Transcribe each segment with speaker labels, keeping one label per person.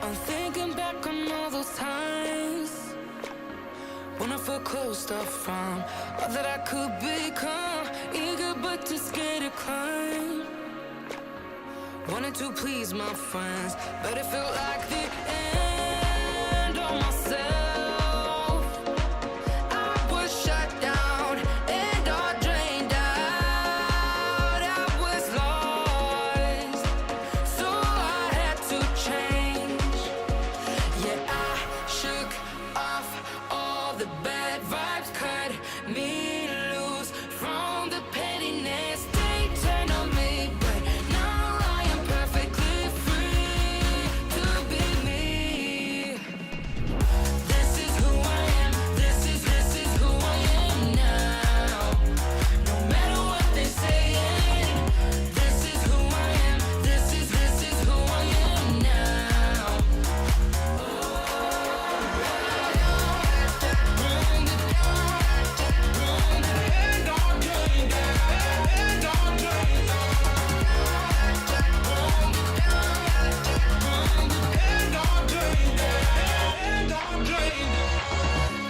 Speaker 1: I'm thinking back on all those times when I felt closed off from all that I could become. Eager but too scared to climb. Wanted to please my friends, but it felt like the end of myself. I was shut down and all drained out. I was lost, so I had to change. Yeah, I shook off all the bad vibes, cut me loose from the pettiness they turned on me. But now I am perfectly free to be me. This is who I am. This is who I am now. No matter what they saying, this is who I am. This is who I am now.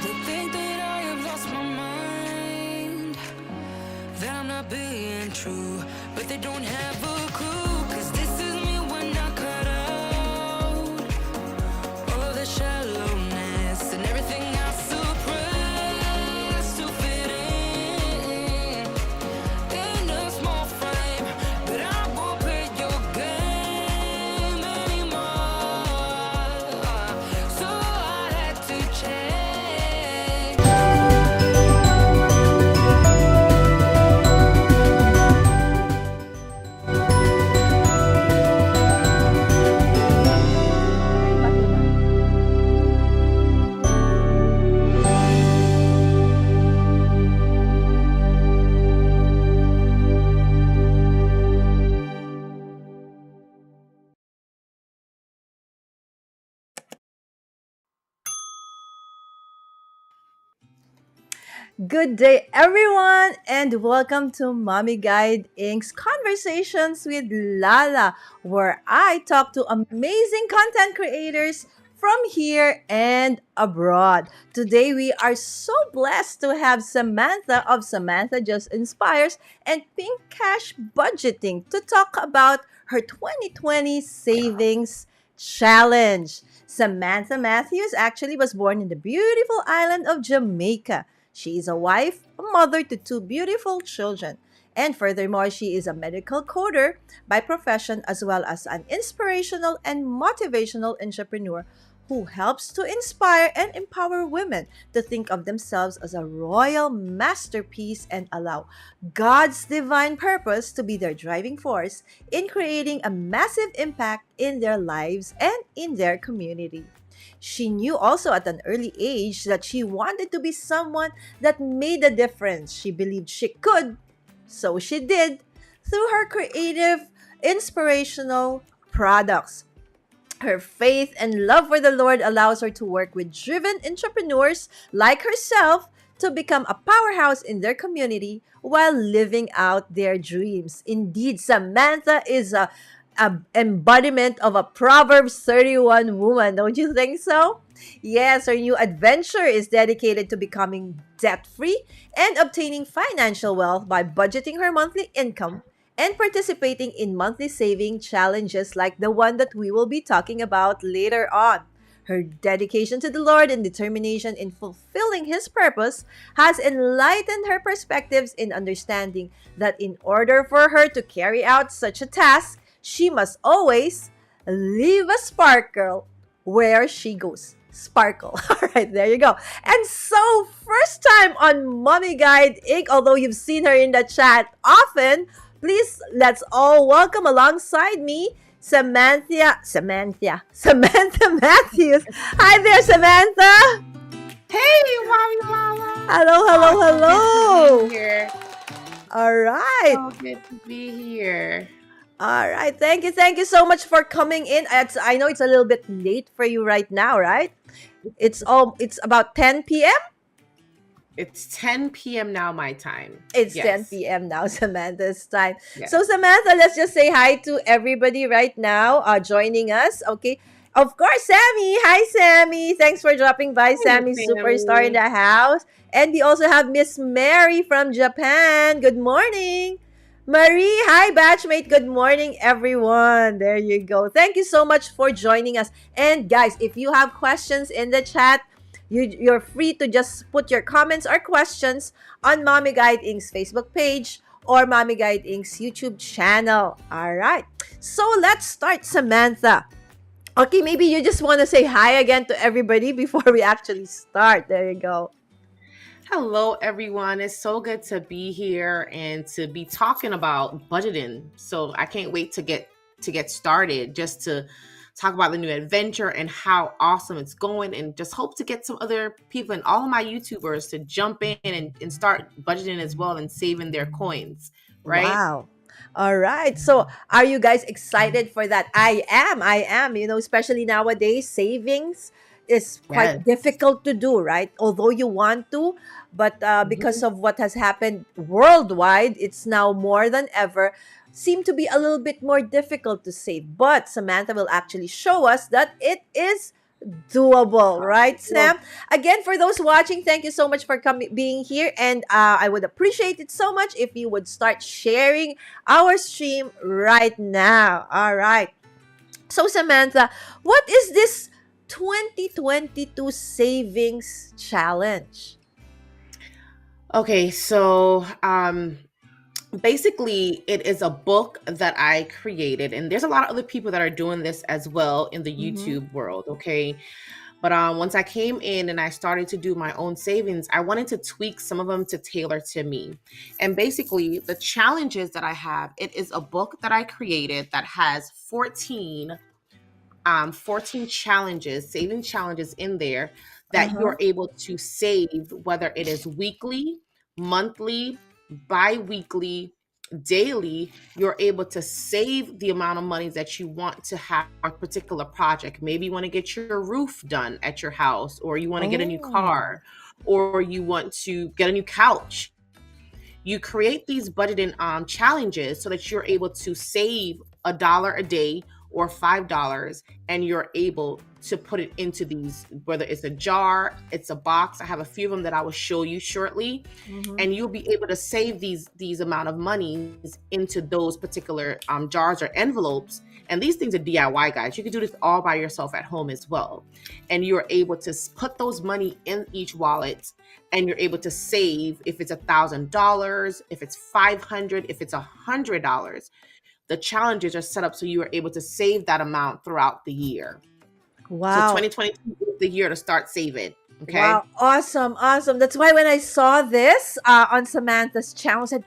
Speaker 1: They think that I have lost my mind, that I'm not being true, but they don't have a clue. 'Cause this is me when I cut out all of the shallowness and everything I suppress to fit in a small frame. But I won't play your game anymore, so I had to change.
Speaker 2: Good day, everyone, and welcome to Mommy Guide Inc.'s Conversations with Lala, where I talk to amazing content creators from here and abroad. Today, we are so blessed to have Samantha of Samantha Just Inspires and Pink Cash Budgeting to talk about her 2020 savings challenge. Samantha Matthews actually was born in the beautiful island of Jamaica. She is a wife, a mother to two beautiful children. And furthermore, she is a medical coder by profession as well as an inspirational and motivational entrepreneur who helps to inspire and empower women to think of themselves as a royal masterpiece and allow God's divine purpose to be their driving force in creating a massive impact in their lives and in their community. She knew also at an early age that she wanted to be someone that made a difference. She believed she could, so she did, through her creative, inspirational products. Her faith and love for the Lord allows her to work with driven entrepreneurs like herself to become a powerhouse in their community while living out their dreams. Indeed, Samantha is a embodiment of a Proverbs 31 woman, don't you think so? Yes, her new adventure is dedicated to becoming debt-free and obtaining financial wealth by budgeting her monthly income and participating in monthly saving challenges like the one that we will be talking about later on. Her dedication to the Lord and determination in fulfilling His purpose has enlightened her perspectives in understanding that in order for her to carry out such a task, she must always leave a sparkle where she goes. Sparkle. All right, there you go. And so, first time on Mommy Guide Inc., although you've seen her in the chat often, please let's all welcome alongside me Samantha Matthews. Hi there, Samantha.
Speaker 3: Hey, Mommy Lala.
Speaker 2: Hello, hello,
Speaker 3: Good to be
Speaker 2: hello.
Speaker 3: here.
Speaker 2: All right.
Speaker 3: So good to be here.
Speaker 2: All right. Thank you. Thank you so much for coming in. I know it's a little bit late for you right now, right? It's about 10 p.m.
Speaker 3: It's 10 p.m. now, my time.
Speaker 2: It's
Speaker 3: Yes.
Speaker 2: 10 p.m. now, Samantha's time.
Speaker 3: Yes.
Speaker 2: So, Samantha, let's just say hi to everybody right now joining us. Okay. Of course, Sammy. Hi, Sammy. Thanks for dropping by,
Speaker 3: Hey,
Speaker 2: Sammy, superstar in
Speaker 3: family.
Speaker 2: the house. And we also have Miss Mary from Japan. Good morning. Marie, hi, batchmate. Good morning, everyone. There you go. Thank you so much for joining us. And guys, if you have questions in the chat, you're free to just put your comments or questions on Mommy Guide Inc.'s Facebook page or Mommy Guide Inc.'s YouTube channel. All right. So let's start, Samantha. Okay, maybe you just want to say hi again to everybody before we actually start. There you go.
Speaker 3: Hello, everyone. It's so good to be here and to be talking about budgeting. So I can't wait to get started, just to talk about the new adventure and how awesome it's going, and just hope to get some other people and all of my YouTubers to jump in and start budgeting as well and saving their coins, right?
Speaker 2: Wow. All right. So, are you guys excited for that? I am. I am. Especially nowadays, savings is quite
Speaker 3: Yes.
Speaker 2: difficult to do, right? Although you want to, but because
Speaker 3: Mhm.
Speaker 2: of what has happened worldwide, it's now more than ever seem to be a little bit more difficult to save. But Samantha will actually show us that it is doable, right,
Speaker 3: Well,
Speaker 2: Sam? Again, for those watching, thank you so much for coming, being here, and I would appreciate it so much if you would start sharing our stream right now. All right. So, Samantha, what is this 2022 savings challenge?
Speaker 3: okay, so basically it is a book that I created, and there's a lot of other people that are doing this as well in the
Speaker 2: Mm-hmm.
Speaker 3: YouTube world, okay? But once I came in and I started to do my own savings, I wanted to tweak some of them to tailor to me. And basically, the challenges that I have, it is a book that I created that has 14 challenges, saving challenges in there
Speaker 2: Uh
Speaker 3: that
Speaker 2: huh.
Speaker 3: you're able to save, whether it is weekly, monthly, bi-weekly, daily. You're able to save the amount of money that you want to have a particular project. Maybe you want to get your roof done at your house, or you want to get a new
Speaker 2: Oh.
Speaker 3: car, or you want to get a new couch. You create these budgeting challenges so that you're able to save $1 a day or $5, and you're able to put it into these, whether it's a jar, it's a box. I have a few of them that I will show you shortly,
Speaker 2: Mm-hmm.
Speaker 3: and you'll be able to save these amount of money into those particular jars or envelopes. And these things are DIY, guys. You can do this all by yourself at home as well, and you're able to put those money in each wallet, and you're able to save. If it's $1,000, if it's 500, if it's $100, the challenges are set up so you are able to save that amount throughout the year. So
Speaker 2: Wow.
Speaker 3: 2022 is the year to start saving. Okay.
Speaker 2: Wow, awesome, awesome. That's why when I saw this on Samantha's channel, I said,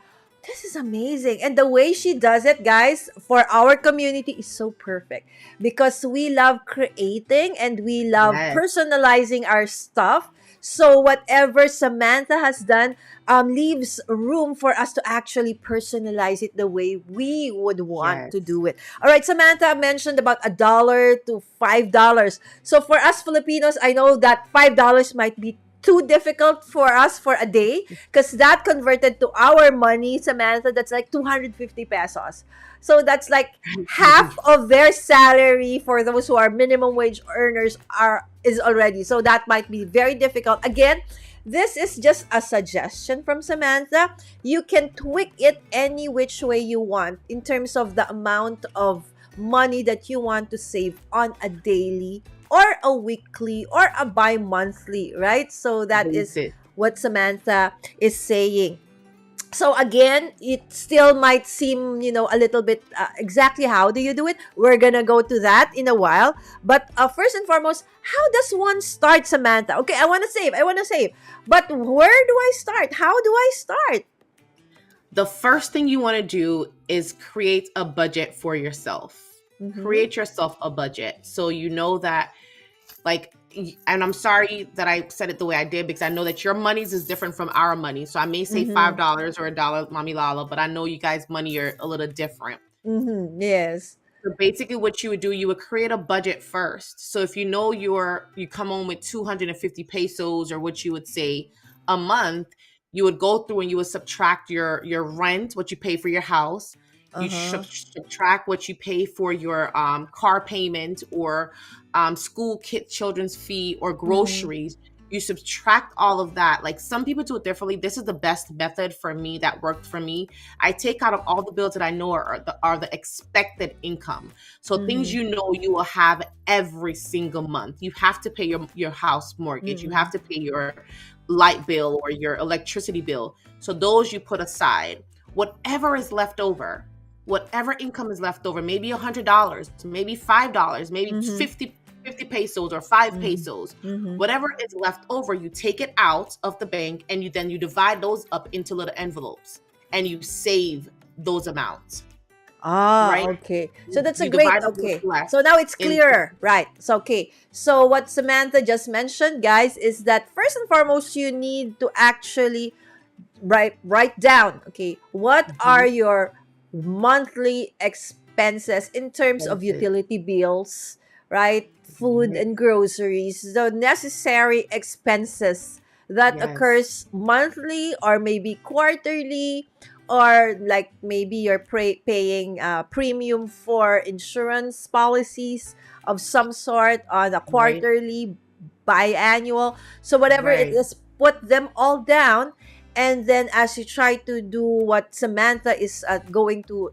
Speaker 2: this is amazing. And the way she does it, guys, for our community is so perfect because we love creating and we love
Speaker 3: Yes.
Speaker 2: personalizing our stuff. So whatever Samantha has done leaves room for us to actually personalize it the way we would want to
Speaker 3: Yes.
Speaker 2: do it. All right, Samantha mentioned about $1 to $5. So for us Filipinos, I know that $5 might be too difficult for us for a day because that converted to our money, Samantha, that's like 250 pesos. So that's like half of their salary for those who are minimum wage earners are is already. So that might be very difficult. Again, this is just a suggestion from Samantha. You can tweak it any which way you want in terms of the amount of money that you want to save on a daily or a weekly or a bi-monthly, right? So that is
Speaker 3: Basis.
Speaker 2: what Samantha is saying. So again, it still might seem, a little bit exactly how do you do it? We're gonna go to that in a while. But first and foremost, how does one start, Samantha? Okay, I want to save. But where do I start? How do I start?
Speaker 3: The first thing you want to do is create a budget for yourself.
Speaker 2: Mm-hmm.
Speaker 3: Create yourself a budget so you know that, like, and I'm sorry that I said it the way I did, because I know that your monies is different from our money. So I may say
Speaker 2: Mm-hmm.
Speaker 3: $5 or $1, Mommy Lala, but I know you guys' money are a little different.
Speaker 2: Mm-hmm. Yes.
Speaker 3: So basically what you would do, you would create a budget first. So if you know you come home with 250 pesos, or what you would say a month, you would go through and you would subtract your rent, what you pay for your house, You
Speaker 2: Uh-huh.
Speaker 3: subtract what you pay for your car payment or school kit, children's fee, or
Speaker 2: Mm-hmm.
Speaker 3: groceries. You subtract all of that. Like some people do it differently. This is the best method for me that worked for me. I take out of all the bills that I know are the expected income. So things
Speaker 2: Mm-hmm.
Speaker 3: you know you will have every single month. You have to pay your house mortgage. You
Speaker 2: Mm-hmm.
Speaker 3: have to pay your light bill or your electricity bill. So those you put aside. Whatever is left over, whatever income is left over, maybe $100, maybe $5, maybe
Speaker 2: Mm-hmm.
Speaker 3: 50 pesos or 5 pesos,
Speaker 2: Mm-hmm.
Speaker 3: whatever is left over, you take it out of the bank and you divide those up into little envelopes and you save those amounts,
Speaker 2: Ah,
Speaker 3: right?
Speaker 2: okay. So
Speaker 3: You,
Speaker 2: that's a
Speaker 3: you
Speaker 2: great,
Speaker 3: divide what's
Speaker 2: okay.
Speaker 3: left
Speaker 2: So now it's
Speaker 3: into
Speaker 2: clearer, right? So, okay. So what Samantha just mentioned, guys, is that first and foremost, you need to actually write down, okay, what are
Speaker 3: Mhm.
Speaker 2: your monthly expenses in terms of
Speaker 3: Expenses.
Speaker 2: utility bills, right? Food
Speaker 3: Mhm.
Speaker 2: and groceries, the necessary expenses that
Speaker 3: Yes,
Speaker 2: occurs monthly or maybe quarterly, or like maybe you're paying premium for insurance policies of some sort on a
Speaker 3: right,
Speaker 2: quarterly, biannual. So whatever it
Speaker 3: right,
Speaker 2: is, put them all down, and then as you try to do what Samantha is going to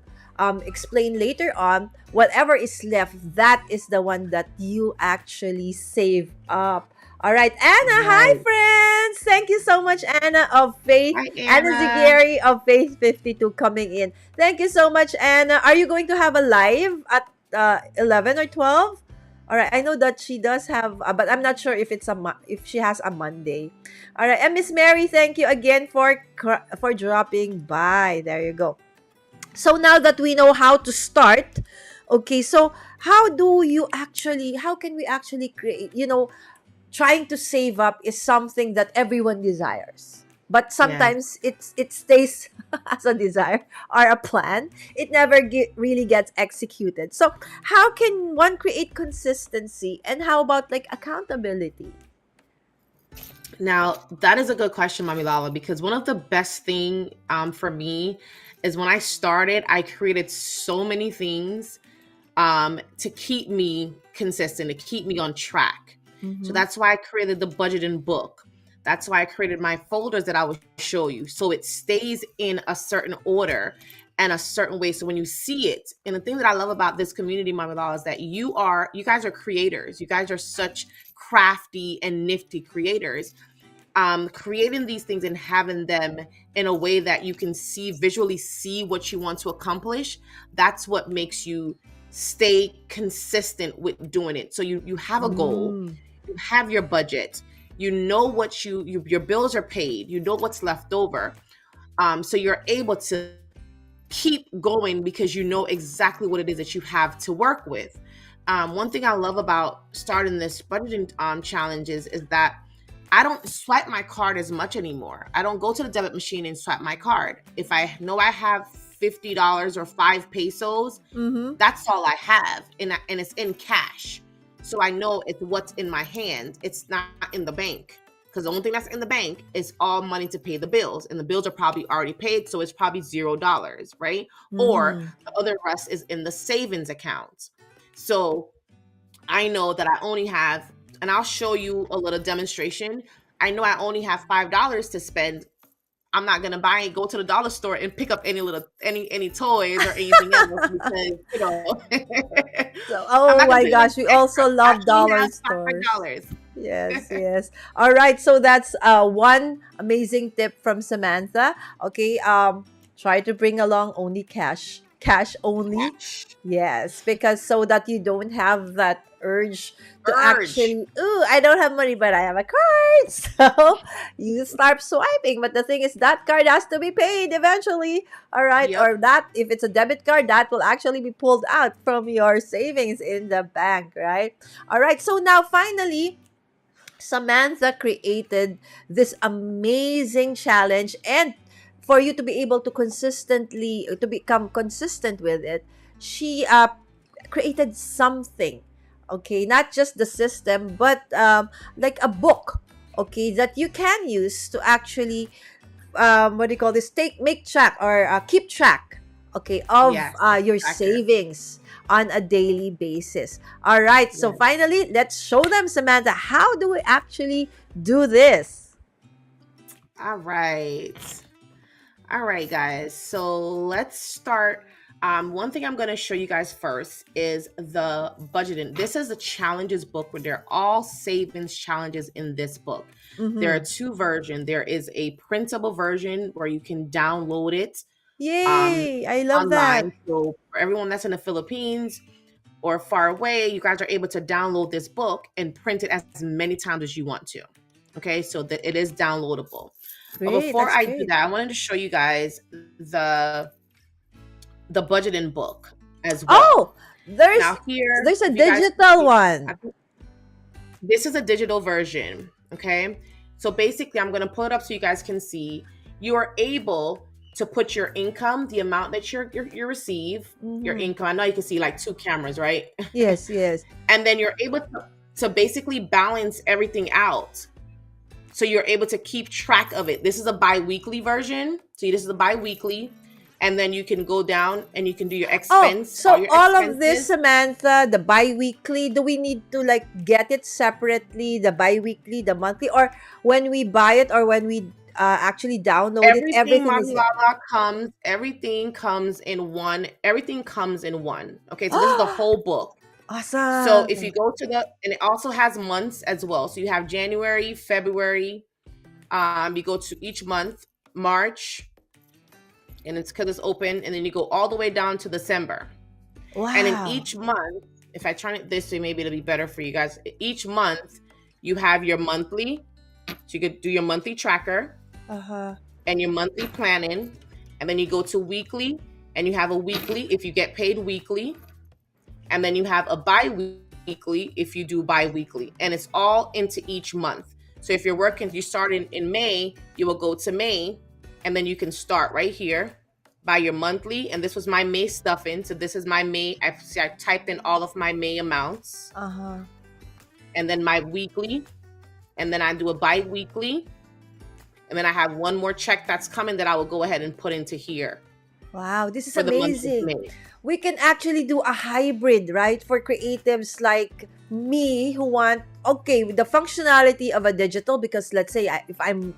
Speaker 2: explain later on, whatever is left, that is the one that you actually save up. All right, Anna. Hi,
Speaker 3: right.
Speaker 2: friends. Thank you so much, Anna of Faith.
Speaker 3: Hi,
Speaker 2: Anna
Speaker 3: Anna.
Speaker 2: Zigeri of Faith 52 coming in. Thank you so much, Anna. Are you going to have a live at 11 or 12? All right, I know that she does have, but I'm not sure if it's if she has a Monday. All right, and Miss Mary, thank you again for dropping by. There you go. So now that we know how to start, okay, so how can we actually create, trying to save up is something that everyone desires. But
Speaker 3: Yes.
Speaker 2: sometimes it stays as a desire or a plan. It never really gets executed. So how can one create consistency, and how about like accountability?
Speaker 3: Now, that is a good question, Mami Lala, because one of the best thing for me is when I started, I created so many things to keep me consistent, to keep me on track. So
Speaker 2: Mm-hmm.
Speaker 3: that's why I created the budgeting book. That's why I created my folders that I will show you. So it stays in a certain order and a certain way. So when you see it, and the thing that I love about this community, Mami Lala, is that you guys are creators. You guys are such crafty and nifty creators, creating these things and having them in a way that you can visually see what you want to accomplish. That's what makes you stay consistent with doing it. So you have a goal,
Speaker 2: Mm.
Speaker 3: you have your budget, you know what your bills are paid, you know what's left over. So you're able to keep going because you know exactly what it is that you have to work with. One thing I love about starting this budgeting challenges is that I don't swipe my card as much anymore. I don't go to the debit machine and swipe my card. If I know I have $50 or 5 pesos,
Speaker 2: Mm-hmm.
Speaker 3: that's all I have, and it's in cash. So I know it's what's in my hand. It's not in the bank, because the only thing that's in the bank is all money to pay the bills, and the bills are probably already paid, so it's probably $0, right? Or
Speaker 2: Mm-hmm.
Speaker 3: the other rest is in the savings account. So I know that I only have, and I'll show you a little demonstration. I know I only have $5 to spend. I'm not gonna go to the dollar store and pick up any toys or anything else because
Speaker 2: So,
Speaker 3: I'm
Speaker 2: oh
Speaker 3: not gonna
Speaker 2: my
Speaker 3: do anything
Speaker 2: gosh, we
Speaker 3: extra.
Speaker 2: also
Speaker 3: I
Speaker 2: love
Speaker 3: only
Speaker 2: dollar
Speaker 3: have
Speaker 2: stores.
Speaker 3: $5.
Speaker 2: Yes, yes. All right, so that's one amazing tip from Samantha. Okay, try to bring along only cash. Cash only.
Speaker 3: Cash.
Speaker 2: Yes, because so that you don't have that urge to
Speaker 3: Urge.
Speaker 2: actually, ooh, I don't have money, but I have a card. So you start swiping. But the thing is, that card has to be paid eventually. All right.
Speaker 3: Yep.
Speaker 2: Or that, if it's a debit card, that will actually be pulled out from your savings in the bank, right? All right. So now, finally, Samantha created this amazing challenge, and for you to be able to consistently to become consistent with it, she created something, okay, not just the system, but like a book, okay, that you can use to actually what do you call this, take make track or keep track, okay, of
Speaker 3: Yes, that's
Speaker 2: your
Speaker 3: accurate.
Speaker 2: savings on a daily basis. All right, so
Speaker 3: Yes.
Speaker 2: finally, let's show them, Samantha, how do we actually do this?
Speaker 3: All right. All right, guys. So let's start. One thing I'm going to show you guys first is the budgeting. This is a challenges book where they're all savings challenges in this book. There are
Speaker 2: Mm-hmm.
Speaker 3: two versions. There is a printable version where you can download it um,
Speaker 2: Yay! I love that.
Speaker 3: online. So for everyone that's in the Philippines or far away, you guys are able to download this book and print it as many times as you want to. Okay, so that it is downloadable. But
Speaker 2: Great.
Speaker 3: before
Speaker 2: That's
Speaker 3: I do
Speaker 2: great.
Speaker 3: that, I wanted to show you guys the the budgeting book as well.
Speaker 2: Oh, there's
Speaker 3: Now here,
Speaker 2: there's a
Speaker 3: if you guys
Speaker 2: digital
Speaker 3: see,
Speaker 2: one.
Speaker 3: this is a digital version. Okay, so basically, I'm gonna pull it up so you guys can see. You are able to put your income, the amount that you receive, your
Speaker 2: Mm-hmm.
Speaker 3: income. I know you can see like two cameras, right?
Speaker 2: Yes, yes.
Speaker 3: And then you're able to basically balance everything out. So you're able to keep track of it. This is a bi-weekly version. So this is a bi-weekly. And then you can go down and you can do your
Speaker 2: Oh,
Speaker 3: expense, all
Speaker 2: so
Speaker 3: your
Speaker 2: all of this,
Speaker 3: expenses.
Speaker 2: Samantha, the bi-weekly, do we need to like get it separately, the bi-weekly, the monthly, or when we buy it or when we actually download it,
Speaker 3: Everything
Speaker 2: everything is
Speaker 3: Mommy
Speaker 2: there?
Speaker 3: Lala everything comes in one. Okay, so this is the whole book. So if you
Speaker 2: Awesome.
Speaker 3: go to and it also has months as well. So you have January, February, you go to each month, March, and it's because it's open, and then you go all the way down to December. And in
Speaker 2: Wow.
Speaker 3: each month, if I turn it this way, maybe it'll be better for you guys. Each month, you have your monthly, so you could do your monthly tracker
Speaker 2: Uh-huh.
Speaker 3: and your monthly planning. And then you go to weekly, and you have a weekly if you get paid weekly. And then you have a bi-weekly if you do bi-weekly. And it's all into each month. So if you're working, you start in May, you will go to May, and then you can start right here by your monthly. And this was my May stuff in. So this is my May. I typed in all of my May amounts.
Speaker 2: Uh-huh.
Speaker 3: And then my weekly. And then I do a bi-weekly. And then I have one more check that's coming that I will go ahead and put into here
Speaker 2: Wow, this is
Speaker 3: for the month of
Speaker 2: amazing.
Speaker 3: May.
Speaker 2: We can actually do a hybrid, right? For creatives like me who want, okay, with the functionality of a digital, because let's say if I'm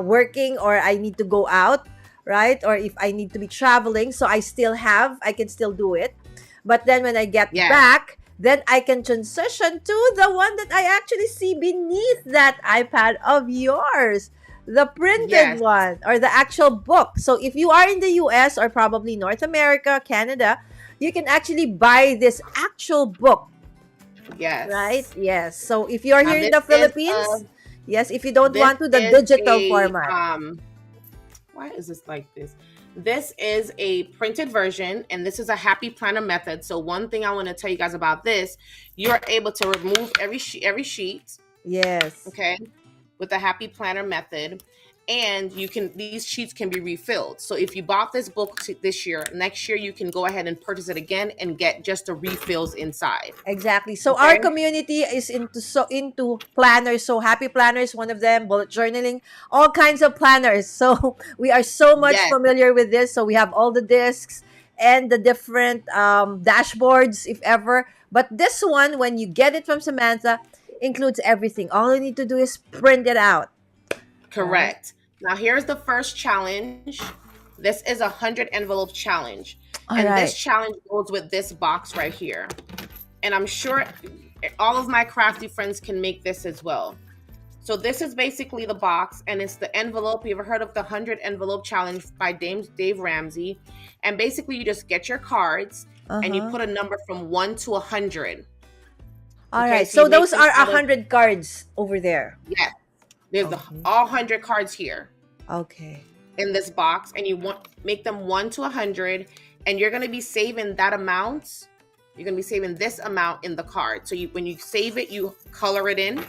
Speaker 2: working or I need to go out, right? Or if I need to be traveling, so I can still do it. But then when I get
Speaker 3: Yes.
Speaker 2: back, then I can transition to the one that I actually see beneath that iPad of yours, the printed
Speaker 3: Yes.
Speaker 2: one or the actual book. So if you are in the US or probably North America, Canada, you can actually buy this actual book, right?
Speaker 3: Yes.
Speaker 2: Yes. So if you're
Speaker 3: Now
Speaker 2: here in the Philippines, yes, if you don't
Speaker 3: this
Speaker 2: want to, the
Speaker 3: is
Speaker 2: digital
Speaker 3: a
Speaker 2: format.
Speaker 3: why is this like this? This is a printed version, and this is a happy planner method. So one thing I want to tell you guys about this, you're able to remove every sheet,
Speaker 2: Yes.
Speaker 3: okay, with the happy planner method. And these sheets can be refilled. So if you bought this book this year, next year you can go ahead and purchase it again and get just the refills inside.
Speaker 2: Exactly. So our
Speaker 3: Okay.
Speaker 2: community is into planners. So happy planners, one of them, bullet journaling, all kinds of planners. So we are so much
Speaker 3: Yes.
Speaker 2: familiar with this. So we have all the discs and the different dashboards, if ever. But this one, when you get it from Samantha, includes everything. All you need to do is print it out. Right?
Speaker 3: Correct. Now here's the first challenge. This is 100 envelope challenge.
Speaker 2: All
Speaker 3: And
Speaker 2: right.
Speaker 3: this challenge goes with this box right here. And I'm sure all of my crafty friends can make this as well. So this is basically the box, and it's the envelope. You ever heard of the 100 envelope challenge by Dave Ramsey? And basically you just get your cards and you
Speaker 2: Uh-huh.
Speaker 3: put a number from 1 to 100.
Speaker 2: All
Speaker 3: Okay,
Speaker 2: right.
Speaker 3: so you
Speaker 2: So
Speaker 3: make
Speaker 2: those
Speaker 3: them
Speaker 2: are
Speaker 3: out of,
Speaker 2: 100 cards over there.
Speaker 3: yes, there's
Speaker 2: Okay.
Speaker 3: all 100 cards here
Speaker 2: Okay.
Speaker 3: in this box, and you make them 1 to 100, and you're going to be saving that amount. You're going to be saving this amount in the card. So when you save it, you color it in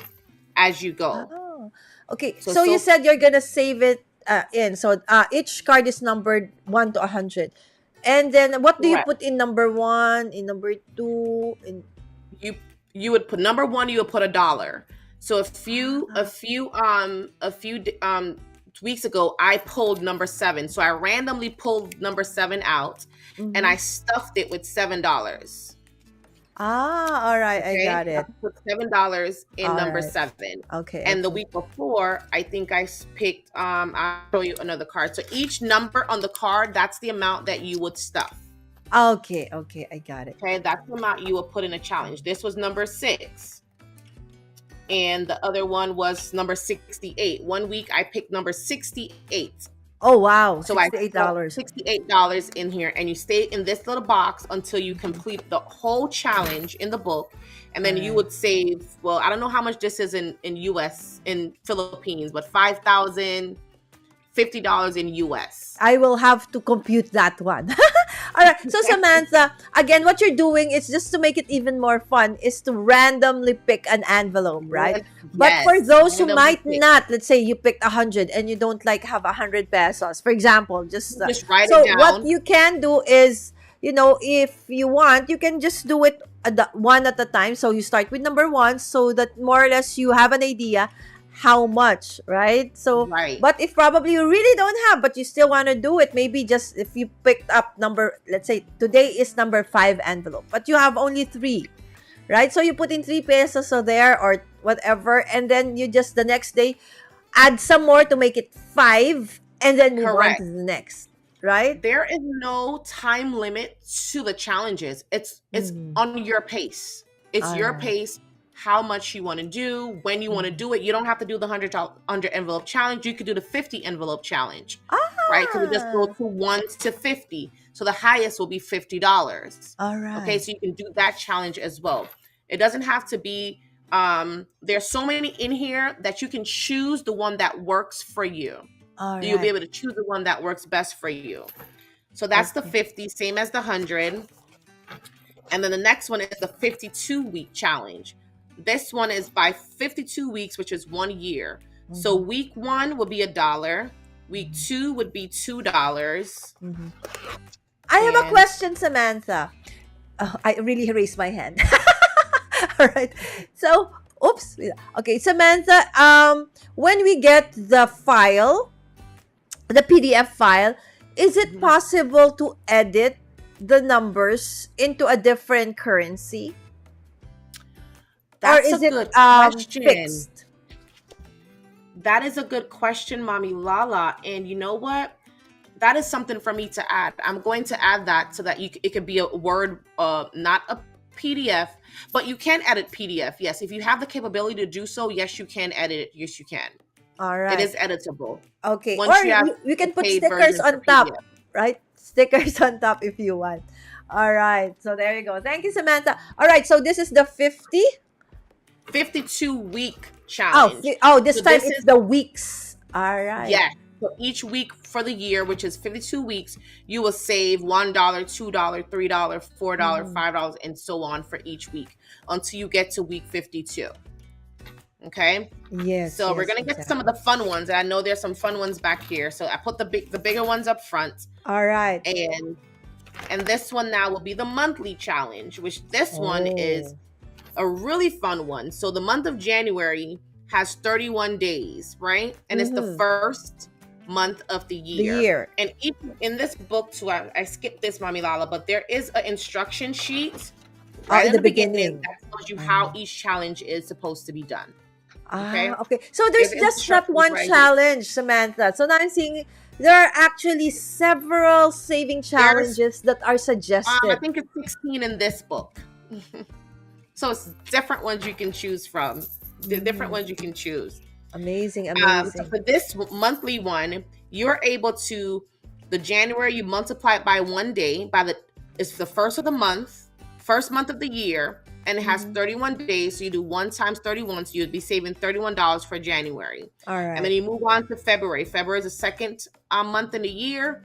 Speaker 3: as you go.
Speaker 2: Oh, okay.
Speaker 3: So
Speaker 2: So you said you're gonna save it in. So each card is numbered 1 to 100, and then what do you
Speaker 3: correct.
Speaker 2: put in number one, in number two, in
Speaker 3: You would put number 1. You would put $1. So a few weeks ago, I pulled number 7. So I randomly pulled number 7 out, and I
Speaker 2: Mm-hmm.
Speaker 3: stuffed it with $7.
Speaker 2: Ah, all right. I
Speaker 3: Okay,
Speaker 2: got
Speaker 3: I
Speaker 2: it.
Speaker 3: put $7 in
Speaker 2: All
Speaker 3: number
Speaker 2: right.
Speaker 3: 7.
Speaker 2: Okay,
Speaker 3: And the
Speaker 2: okay.
Speaker 3: week before, I think I picked. I'll show you another card. So each number on the card, that's the amount that you would stuff.
Speaker 2: Okay, okay. I got it.
Speaker 3: Okay, that's the amount you would put in a challenge. This was number 6, and the other one was number 68. One week I picked number 68.
Speaker 2: Oh, wow.
Speaker 3: So I put
Speaker 2: $68.
Speaker 3: $68 in here, and you stay in this little box until you complete the whole challenge in the book. And
Speaker 2: All
Speaker 3: then you
Speaker 2: right.
Speaker 3: would save, well, I don't know how much this is in US, in Philippines, but $5,050 in US.
Speaker 2: I will have to compute that one. All right. So Samantha, again, what you're doing is just to make it even more fun is to randomly pick an envelope, right? But for
Speaker 3: Yes,
Speaker 2: those who
Speaker 3: randomly
Speaker 2: might
Speaker 3: pick.
Speaker 2: not, let's say you picked 100 and you don't like have 100 pesos, for example, just
Speaker 3: Just write
Speaker 2: so
Speaker 3: it
Speaker 2: what
Speaker 3: down.
Speaker 2: you can do is, if you want, you can just do it one at a time. So you start with number 1 so that more or less you have an idea how much, right? So
Speaker 3: Right.
Speaker 2: but if probably you really don't have, but you still want to do it, maybe just if you picked up number, let's say today is number 5 envelope, but you have only 3, right? So you put in 3 pesos so there or whatever, and then you just the next day add some more to make it 5, and then move on
Speaker 3: Correct.
Speaker 2: to the next, right?
Speaker 3: There is no time limit to the challenges. It's
Speaker 2: Mhm.
Speaker 3: on your pace. It's
Speaker 2: All
Speaker 3: your
Speaker 2: right.
Speaker 3: pace, how much you want to do, when you want to do it. You don't have to do the 100 envelope challenge. You could do the 50 envelope challenge, right? Because it just goes
Speaker 2: Ah,
Speaker 3: to 1 to 50. So the highest will be $50.
Speaker 2: all
Speaker 3: Okay,
Speaker 2: right.
Speaker 3: so you can do that challenge as well. It doesn't have to be there's so many in here that you can choose the one that works for you.
Speaker 2: All
Speaker 3: You'll be
Speaker 2: right.
Speaker 3: able to choose the one that works best for you. So that's the
Speaker 2: Okay.
Speaker 3: 50, same as the 100. And then the next one is the 52-week challenge. This one is by 52 weeks, which is 1 year. So
Speaker 2: Mhm.
Speaker 3: week 1 would be $1. Week 2 would be $2.
Speaker 2: Mhm. I have a
Speaker 3: And
Speaker 2: question, Samantha. I really raised my hand. All right. So, oops. Okay, Samantha, when we get the file, the PDF file, is it
Speaker 3: Mhm.
Speaker 2: possible to edit the numbers into a different currency? Or
Speaker 3: that's a
Speaker 2: is it
Speaker 3: good question.
Speaker 2: fixed?
Speaker 3: That is a good question, Mommy Lala. And you know what? That is something for me to add. I'm going to add that so that it could be a Word, not a PDF, but you can edit PDF. Yes, if you have the capability to do so, yes, you can edit it. Yes, you can.
Speaker 2: All
Speaker 3: It
Speaker 2: right.
Speaker 3: is editable
Speaker 2: Okay.
Speaker 3: once
Speaker 2: Or
Speaker 3: you have
Speaker 2: you
Speaker 3: the
Speaker 2: can put
Speaker 3: paid
Speaker 2: stickers
Speaker 3: version for
Speaker 2: on top,
Speaker 3: PDF.
Speaker 2: right? Stickers on top if you want. All right. So there you go. Thank you, Samantha. All right. So this is the 50.
Speaker 3: 52-week
Speaker 2: Oh,
Speaker 3: challenge.
Speaker 2: this
Speaker 3: So
Speaker 2: time
Speaker 3: this
Speaker 2: it's
Speaker 3: is,
Speaker 2: the weeks. All right.
Speaker 3: yes. So each week for the year, which is 52 weeks, you will save $1, $2, $3, $4,
Speaker 2: Mhm.
Speaker 3: $5, and so on for each week until you get to week 52. Okay.
Speaker 2: Yes,
Speaker 3: So we're
Speaker 2: yes,
Speaker 3: gonna get to some of the
Speaker 2: exactly.
Speaker 3: fun ones. And I know there's some fun ones back here. So I put the bigger ones up front.
Speaker 2: All right.
Speaker 3: And this one now will be the monthly challenge, which this one is
Speaker 2: Oh.
Speaker 3: a really fun one. So the month of January has 31 days, right? And it's the
Speaker 2: Mm-hmm.
Speaker 3: first month of the
Speaker 2: The
Speaker 3: year.
Speaker 2: year.
Speaker 3: And in this book too, I skipped this, Mommy Lala, but there is an instruction sheet right
Speaker 2: In
Speaker 3: in
Speaker 2: the
Speaker 3: the beginning
Speaker 2: beginning.
Speaker 3: that tells you how
Speaker 2: Ah.
Speaker 3: each challenge is supposed to be done.
Speaker 2: Ah,
Speaker 3: Okay?
Speaker 2: okay. So there's
Speaker 3: There's
Speaker 2: just not
Speaker 3: instructions
Speaker 2: one
Speaker 3: right here.
Speaker 2: challenge, Samantha. So now I'm seeing there are actually several saving
Speaker 3: There's
Speaker 2: challenges that are
Speaker 3: I
Speaker 2: suggested.
Speaker 3: think it's 16 in this book. So it's different ones you can choose from. The different
Speaker 2: Mm,
Speaker 3: ones you can choose.
Speaker 2: amazing,
Speaker 3: So
Speaker 2: amazing.
Speaker 3: for this monthly one, you're able to the January you multiply it by 1 day. It's the first of the month, first month of the year, and it has
Speaker 2: Mhm.
Speaker 3: 31 days. So you do 1 times 31, so you'd be saving $31 for January.
Speaker 2: All
Speaker 3: And
Speaker 2: right.
Speaker 3: then you move on to February. February is the second month in the year.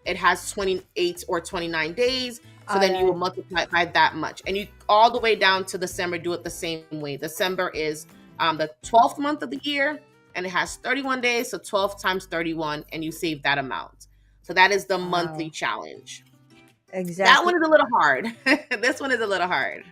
Speaker 3: It has 28 or 29 days. So
Speaker 2: All
Speaker 3: then you will
Speaker 2: right.
Speaker 3: multiply it by that much. And you all the way down to December, do it the same way. December is the 12th month of the year, and it has 31 days. So 12 times 31, and you save that amount. So that is the monthly
Speaker 2: Wow.
Speaker 3: challenge. That one
Speaker 2: Exactly.
Speaker 3: is a little hard. This one is a little hard.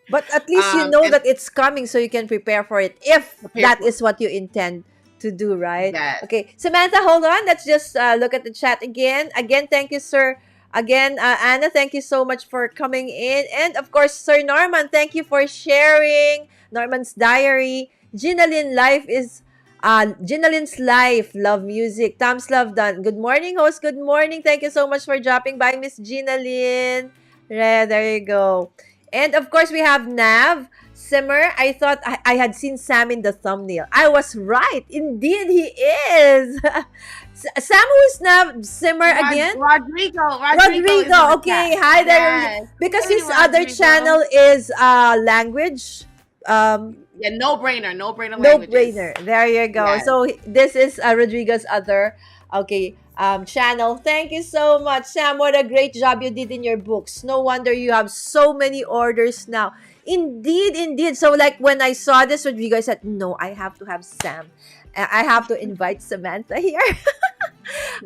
Speaker 2: But at least you know
Speaker 3: And
Speaker 2: that it's coming so you can prepare for it if
Speaker 3: prepare
Speaker 2: that
Speaker 3: for
Speaker 2: is what you intend to do, right?
Speaker 3: Yes.
Speaker 2: Okay, Samantha, hold on. Let's just look at the chat again. Again, thank you, sir. Again, Anna, thank you so much for coming in. And of course, Sir Norman, thank you for sharing Norman's diary. Gina Lynn's life, love music. Tom's love done. Good morning, host. Good morning. Thank you so much for dropping by, Miss Gina Lynn. There you go. And of course, we have Nav. Simmer, I thought I had seen Sam in the thumbnail. I was right. Indeed, he is. Sam, who is now Simmer again?
Speaker 3: Rodrigo.
Speaker 2: Rodrigo. Okay, hi there.
Speaker 3: Yes.
Speaker 2: Because
Speaker 3: Hey,
Speaker 2: his other
Speaker 3: Rodrigo.
Speaker 2: channel is language.
Speaker 3: Yeah, no brainer languages.
Speaker 2: No brainer. There you go.
Speaker 3: Yes.
Speaker 2: So this is Rodrigo's other channel. Thank you so much, Sam. What a great job you did in your books. No wonder you have so many orders now. Indeed. So like when I saw this, Rodrigo, I said, no, I have to have Sam. I have to invite Samantha here.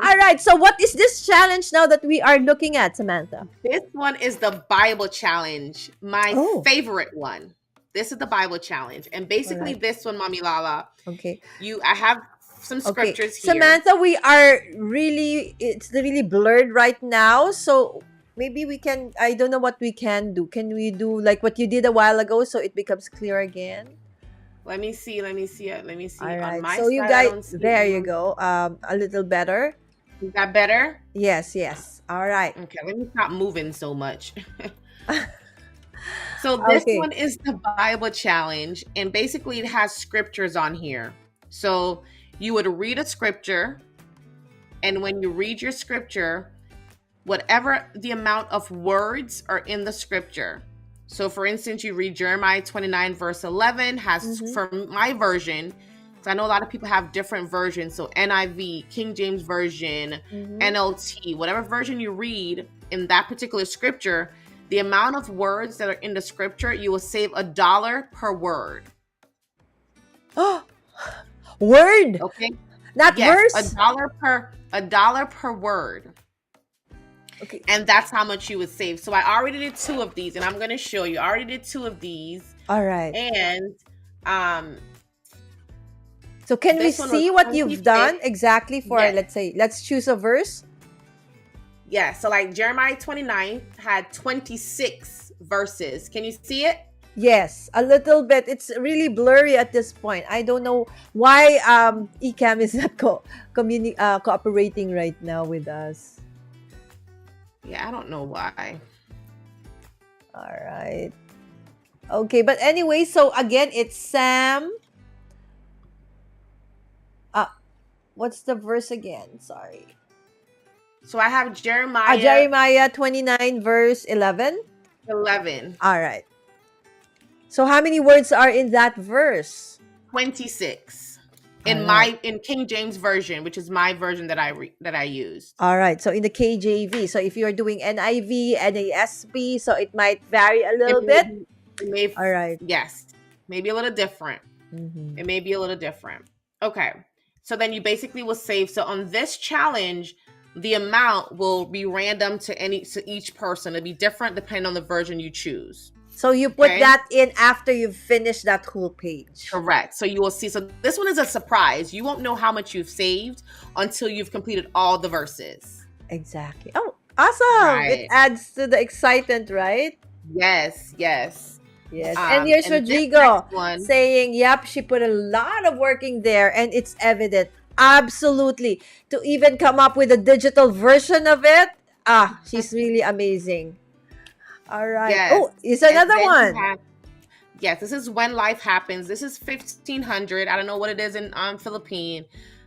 Speaker 2: All right. So what is this challenge now that we are looking at, Samantha?
Speaker 3: This one is the Bible challenge, my favorite one. This is the Bible challenge. And basically this one, Mommy Lala.
Speaker 2: Okay.
Speaker 3: I have some scriptures here.
Speaker 2: Samantha, it's really blurred right now. So maybe we can, I don't know what we can do. Can we do like what you did a while ago so it becomes clear again?
Speaker 3: Let me see.
Speaker 2: All right.
Speaker 3: On my
Speaker 2: so you
Speaker 3: side,
Speaker 2: guys, there you go. A little better.
Speaker 3: Is that better?
Speaker 2: Yes. All right.
Speaker 3: Okay, let me stop moving so much. So this one is the Bible challenge, and basically it has scriptures on here. So you would read a scripture, and when you read your scripture, whatever the amount of words are in the scripture. So for instance, you read Jeremiah 29 verse 11 has, from my version, so I know a lot of people have different versions. So NIV, King James Version, NLT, whatever version you read in that particular scripture, the amount of words that are in the scripture, you will save $1 per word.
Speaker 2: Word?
Speaker 3: Okay.
Speaker 2: Not
Speaker 3: yes,
Speaker 2: verse?
Speaker 3: $1 per word.
Speaker 2: Okay.
Speaker 3: And that's how much you would save. So I already did 2 of these, and I'm going to show you. I already did 2 of these.
Speaker 2: All right.
Speaker 3: And
Speaker 2: so can we see what you've done exactly for, let's choose a verse?
Speaker 3: Yeah, so like Jeremiah 29 had 26 verses. Can you see it?
Speaker 2: Yes, a little bit. It's really blurry at this point. I don't know why Ecamm is not cooperating right now with us.
Speaker 3: Yeah, I don't know why.
Speaker 2: All right. Okay, but anyway, so again, it's Sam. What's the verse again? Sorry.
Speaker 3: So I have Jeremiah.
Speaker 2: Jeremiah 29 verse 11?
Speaker 3: 11.
Speaker 2: All right. So how many words are in that verse?
Speaker 3: 26. In King James Version, which is my version that I used.
Speaker 2: All right. So in the KJV. So if you're doing NIV, NASB, so it might vary a little bit.
Speaker 3: All right. Yes. Maybe a little different. It may be a little different. Okay. So then you basically will save. So on this challenge, the amount will be random to each person. It'll be different depending on the version you choose.
Speaker 2: So you put that in after you've finished that whole page.
Speaker 3: Correct. So you will see. So this one is a surprise. You won't know how much you've saved until you've completed all the verses.
Speaker 2: Exactly. Oh, awesome. Right. It adds to the excitement, right?
Speaker 3: Yes.
Speaker 2: And here's Rodrigo saying, yep, she put a lot of working there and it's evident. Absolutely. To even come up with a digital version of it, she's really amazing. All right. Yes. Oh, it's another one.
Speaker 3: Yes, this is When Life Happens. This is 1,500. I don't know what it is in Philippine,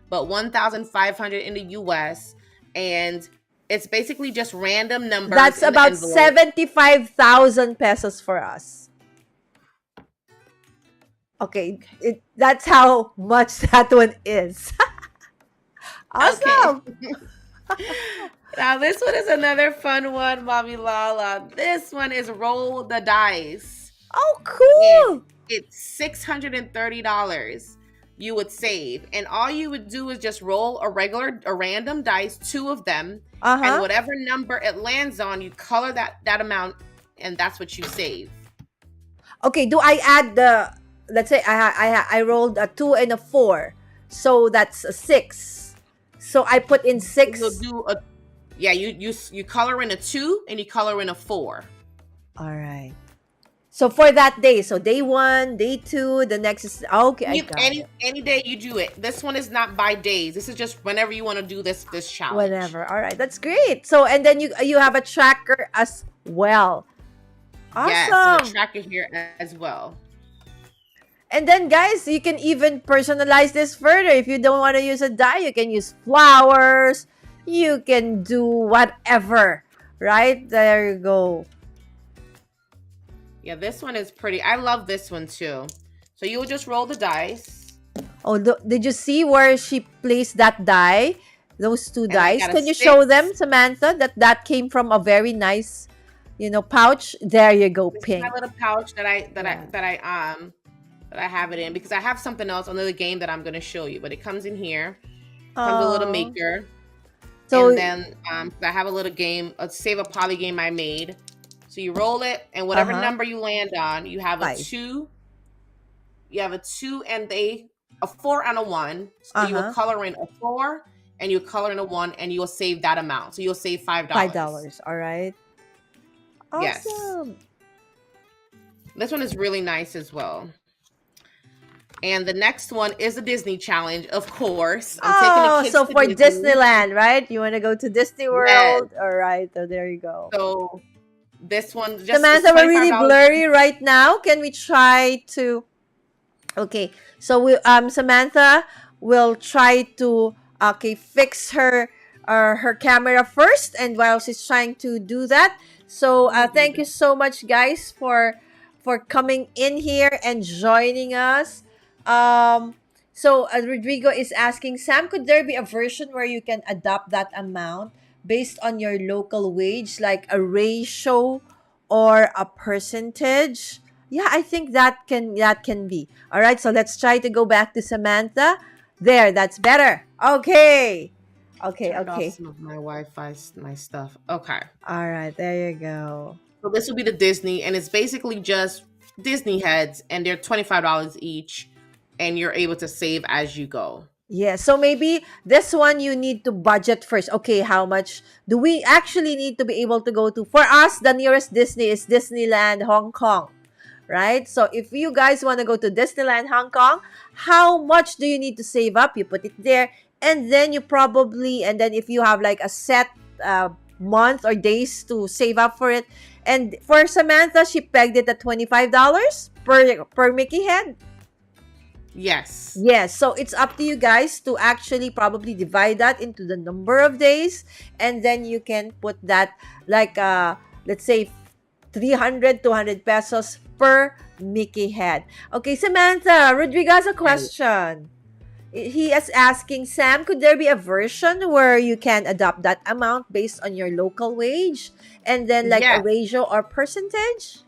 Speaker 3: but 1,500 in the U.S. And it's basically just random numbers.
Speaker 2: That's about 75,000 pesos for us. Okay, that's how much that one is. Awesome.
Speaker 3: Okay. Now this one is another fun one, Mommy Lala. This one is Roll the Dice.
Speaker 2: Oh, cool.
Speaker 3: It's $630 you would save. And all you would do is just roll a random dice, 2 of them. And whatever number it lands on, you color that amount, and that's what you save.
Speaker 2: Okay, do I add let's say I rolled a 2 and a 4. So that's a 6. So I put in
Speaker 3: You'll
Speaker 2: 6.
Speaker 3: do a you color in a 2 and you color in a 4.
Speaker 2: All right. So for that day, so day 1, day 2, the next is okay. I got it.
Speaker 3: Any day you do it. This one is not by days. This is just whenever you want to do this challenge.
Speaker 2: Whenever. All right, that's great. So and then you have a tracker as well.
Speaker 3: Yes, and a
Speaker 2: Awesome.
Speaker 3: tracker here as well.
Speaker 2: And then guys, you can even personalize this further. If you don't want to use a die, you can use flowers. You can do whatever. Right? There you go.
Speaker 3: Yeah, this one is pretty. I love this one too. So you will just roll the dice.
Speaker 2: Oh, did you see where she placed that die? Those 2
Speaker 3: And I
Speaker 2: dice.
Speaker 3: got a
Speaker 2: Can you show
Speaker 3: 6.
Speaker 2: them, Samantha? That came from a very nice, pouch. There you go,
Speaker 3: This is
Speaker 2: pink.
Speaker 3: my little pouch that
Speaker 2: Yeah.
Speaker 3: I have it in, because I have something else, another game that I'm going to show you, but it comes in here. Comes a little
Speaker 2: Oh.
Speaker 3: maker.
Speaker 2: So
Speaker 3: And then I have a little game, a save a poly game I made. So you roll it, and whatever number you land on, you have a
Speaker 2: 5.
Speaker 3: 2. You have a 2 and a 4 and a 1. So you will color in a 4 and you color in a 1, and you will save that amount. So you'll save $5.
Speaker 2: $5. All right.
Speaker 3: Yes.
Speaker 2: Awesome.
Speaker 3: This one is really nice as well. And the next one is the Disney challenge, of course. I'm taking the kids
Speaker 2: so
Speaker 3: to
Speaker 2: for
Speaker 3: Disney.
Speaker 2: Disneyland, right? You want to go to Disney World? All right. So there you go.
Speaker 3: So this one just
Speaker 2: Samantha, we're really
Speaker 3: $25.
Speaker 2: blurry right now. Can we try to? Okay. So Samantha will try to fix her camera first, and while she's trying to do that, so thank you so much, guys, for coming in here and joining us. So Rodrigo is asking, Sam, could there be a version where you can adopt that amount based on your local wage, like a ratio or a percentage? Yeah, I think that can be. All right, so let's try to go back to Samantha. There, that's better. Okay.
Speaker 3: Turned off some of my Wi-Fi, my stuff. Okay.
Speaker 2: All right, there you go.
Speaker 3: So this will be the Disney, and it's basically just Disney heads, and they're $25 each, and you're able to save as you go.
Speaker 2: Yeah, so maybe this one you need to budget first. Okay, how much do we actually need to be able to go to? For us, the nearest Disney is Disneyland Hong Kong, right? So if you guys want to go to Disneyland Hong Kong, how much do you need to save up? You put it there, and then and then if you have like a set month or days to save up for it. And for Samantha, she pegged it at $25 per Mickey head.
Speaker 3: Yes.
Speaker 2: Yes, so it's up to you guys to actually probably divide that into the number of days, and then you can put that like let's say 200 pesos per Mickey head. Okay, Samantha, Rodrigo has a question. He is asking, Sam, could there be a version where you can adopt that amount based on your local wage and then like a ratio or percentage?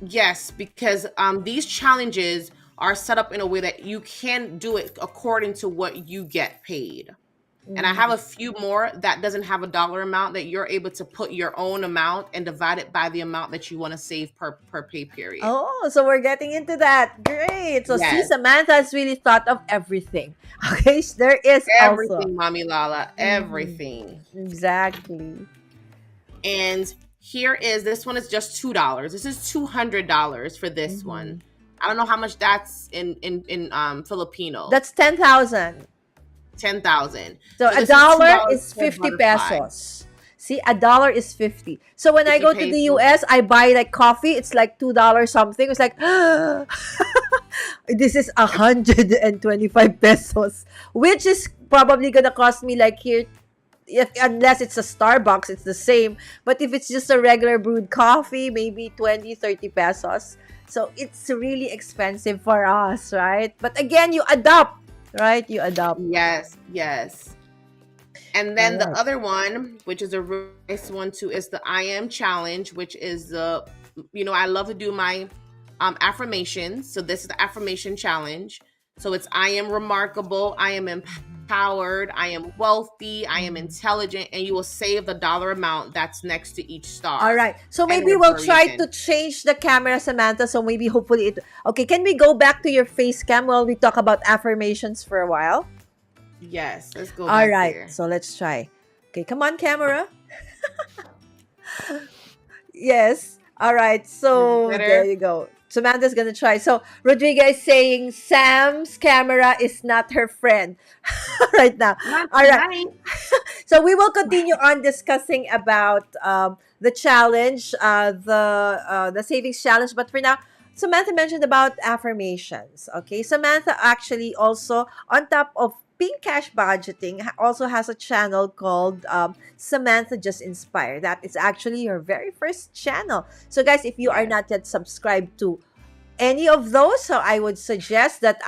Speaker 3: Yes, because these challenges are set up in a way that you can do it according to what you get paid. And I have a few more that doesn't have a dollar amount, that you're able to put your own amount and divide it by the amount that you want to save per pay period.
Speaker 2: Oh, so we're getting into that. Great. So see,
Speaker 3: Yes.
Speaker 2: Samantha has really thought of everything. Okay, there is
Speaker 3: Everything,
Speaker 2: also.
Speaker 3: Mommy Lala, everything.
Speaker 2: Exactly.
Speaker 3: And here is, this one is just $2. This is $200 for this one. I don't know how much that's in Filipino.
Speaker 2: That's 10,000.
Speaker 3: 10,000.
Speaker 2: So a dollar is 50 pesos. See, a dollar is 50. So when I go to the US, I buy like coffee. It's like $2 something. It's like, this is 125 pesos, which is probably gonna cost me like here, unless it's a Starbucks, it's the same. But if it's just a regular brewed coffee, maybe 20, 30 pesos. So it's really expensive for us, right? But again, you adopt, right? You adopt.
Speaker 3: Yes, yes. And then the other one, which is a nice one too, is the I Am Challenge, which is the, I love to do my affirmations. So this is the affirmation challenge. So it's I am remarkable, I am empowered, I am wealthy, I am intelligent, and you will save the dollar amount that's next to each
Speaker 2: All
Speaker 3: star.
Speaker 2: right. So
Speaker 3: And
Speaker 2: maybe
Speaker 3: there's
Speaker 2: we'll
Speaker 3: a
Speaker 2: try to
Speaker 3: reason.
Speaker 2: change the camera, Samantha. So maybe hopefully it. Okay, can we go back to your face cam while we talk about affirmations for a while?
Speaker 3: Yes, let's go
Speaker 2: All
Speaker 3: back
Speaker 2: right.
Speaker 3: there.
Speaker 2: So let's try. Okay, come on, camera. Yes. All right.
Speaker 3: Is it
Speaker 2: So there
Speaker 3: better?
Speaker 2: you go. Samantha's gonna try. So Rodrigo is saying Sam's camera is not her friend right now.
Speaker 3: Not
Speaker 2: All right.
Speaker 3: tonight.
Speaker 2: So we will continue on discussing about the challenge, the savings challenge. But for now, Samantha mentioned about affirmations. Okay, Samantha actually also, on top of Pink Cash Budgeting, also has a channel called Samantha Just Inspire. That is actually your very first channel. So guys, if you are
Speaker 3: Yes.
Speaker 2: not yet subscribed to any of those, so I would suggest that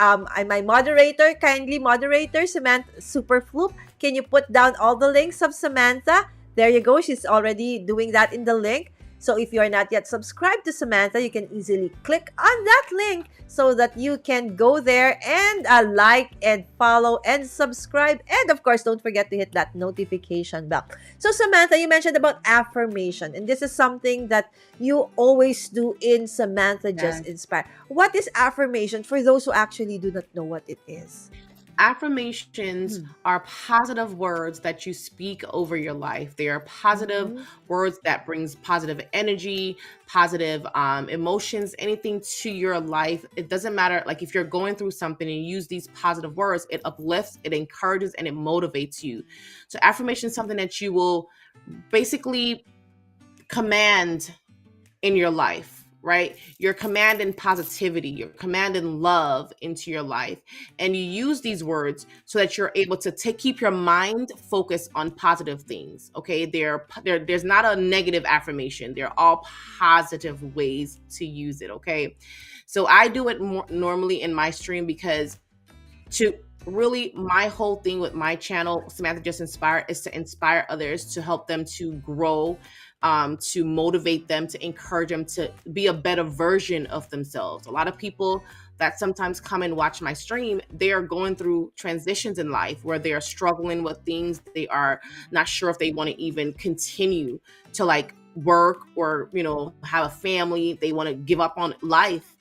Speaker 2: my moderator, kindly moderator Samantha Superfloop, can you put down all the links of Samantha? There you go. She's already doing that in the link. So if you are not yet subscribed to Samantha, you can easily click on that link so that you can go there and like and follow and subscribe. And of course, don't forget to hit that notification bell. So Samantha, you mentioned about affirmation, and this is something that you always do in Samantha Just
Speaker 3: Yes.
Speaker 2: Inspire. What is affirmation for those who actually do not know what it is?
Speaker 3: Affirmations are positive words that you speak over your life. They are positive
Speaker 2: Mm-hmm.
Speaker 3: words that brings positive energy, positive emotions, anything to your life. It doesn't matter. Like if you're going through something and you use these positive words, it uplifts, it encourages, and it motivates you. So affirmation is something that you will basically command in your life, right? You're commanding positivity, you're commanding love into your life. And you use these words so that you're able to keep your mind focused on positive things. Okay. There's not a negative affirmation. They're all positive ways to use it. Okay. So I do it more normally in my stream because to really my whole thing with my channel Samantha Just Inspire is to inspire others, to help them to grow, to motivate them, to encourage them to be a better version of themselves. A lot of people that sometimes come and watch my stream, they are going through transitions in life where they are struggling with things. They are not sure if they want to even continue to like work or have a family. They want to give up on life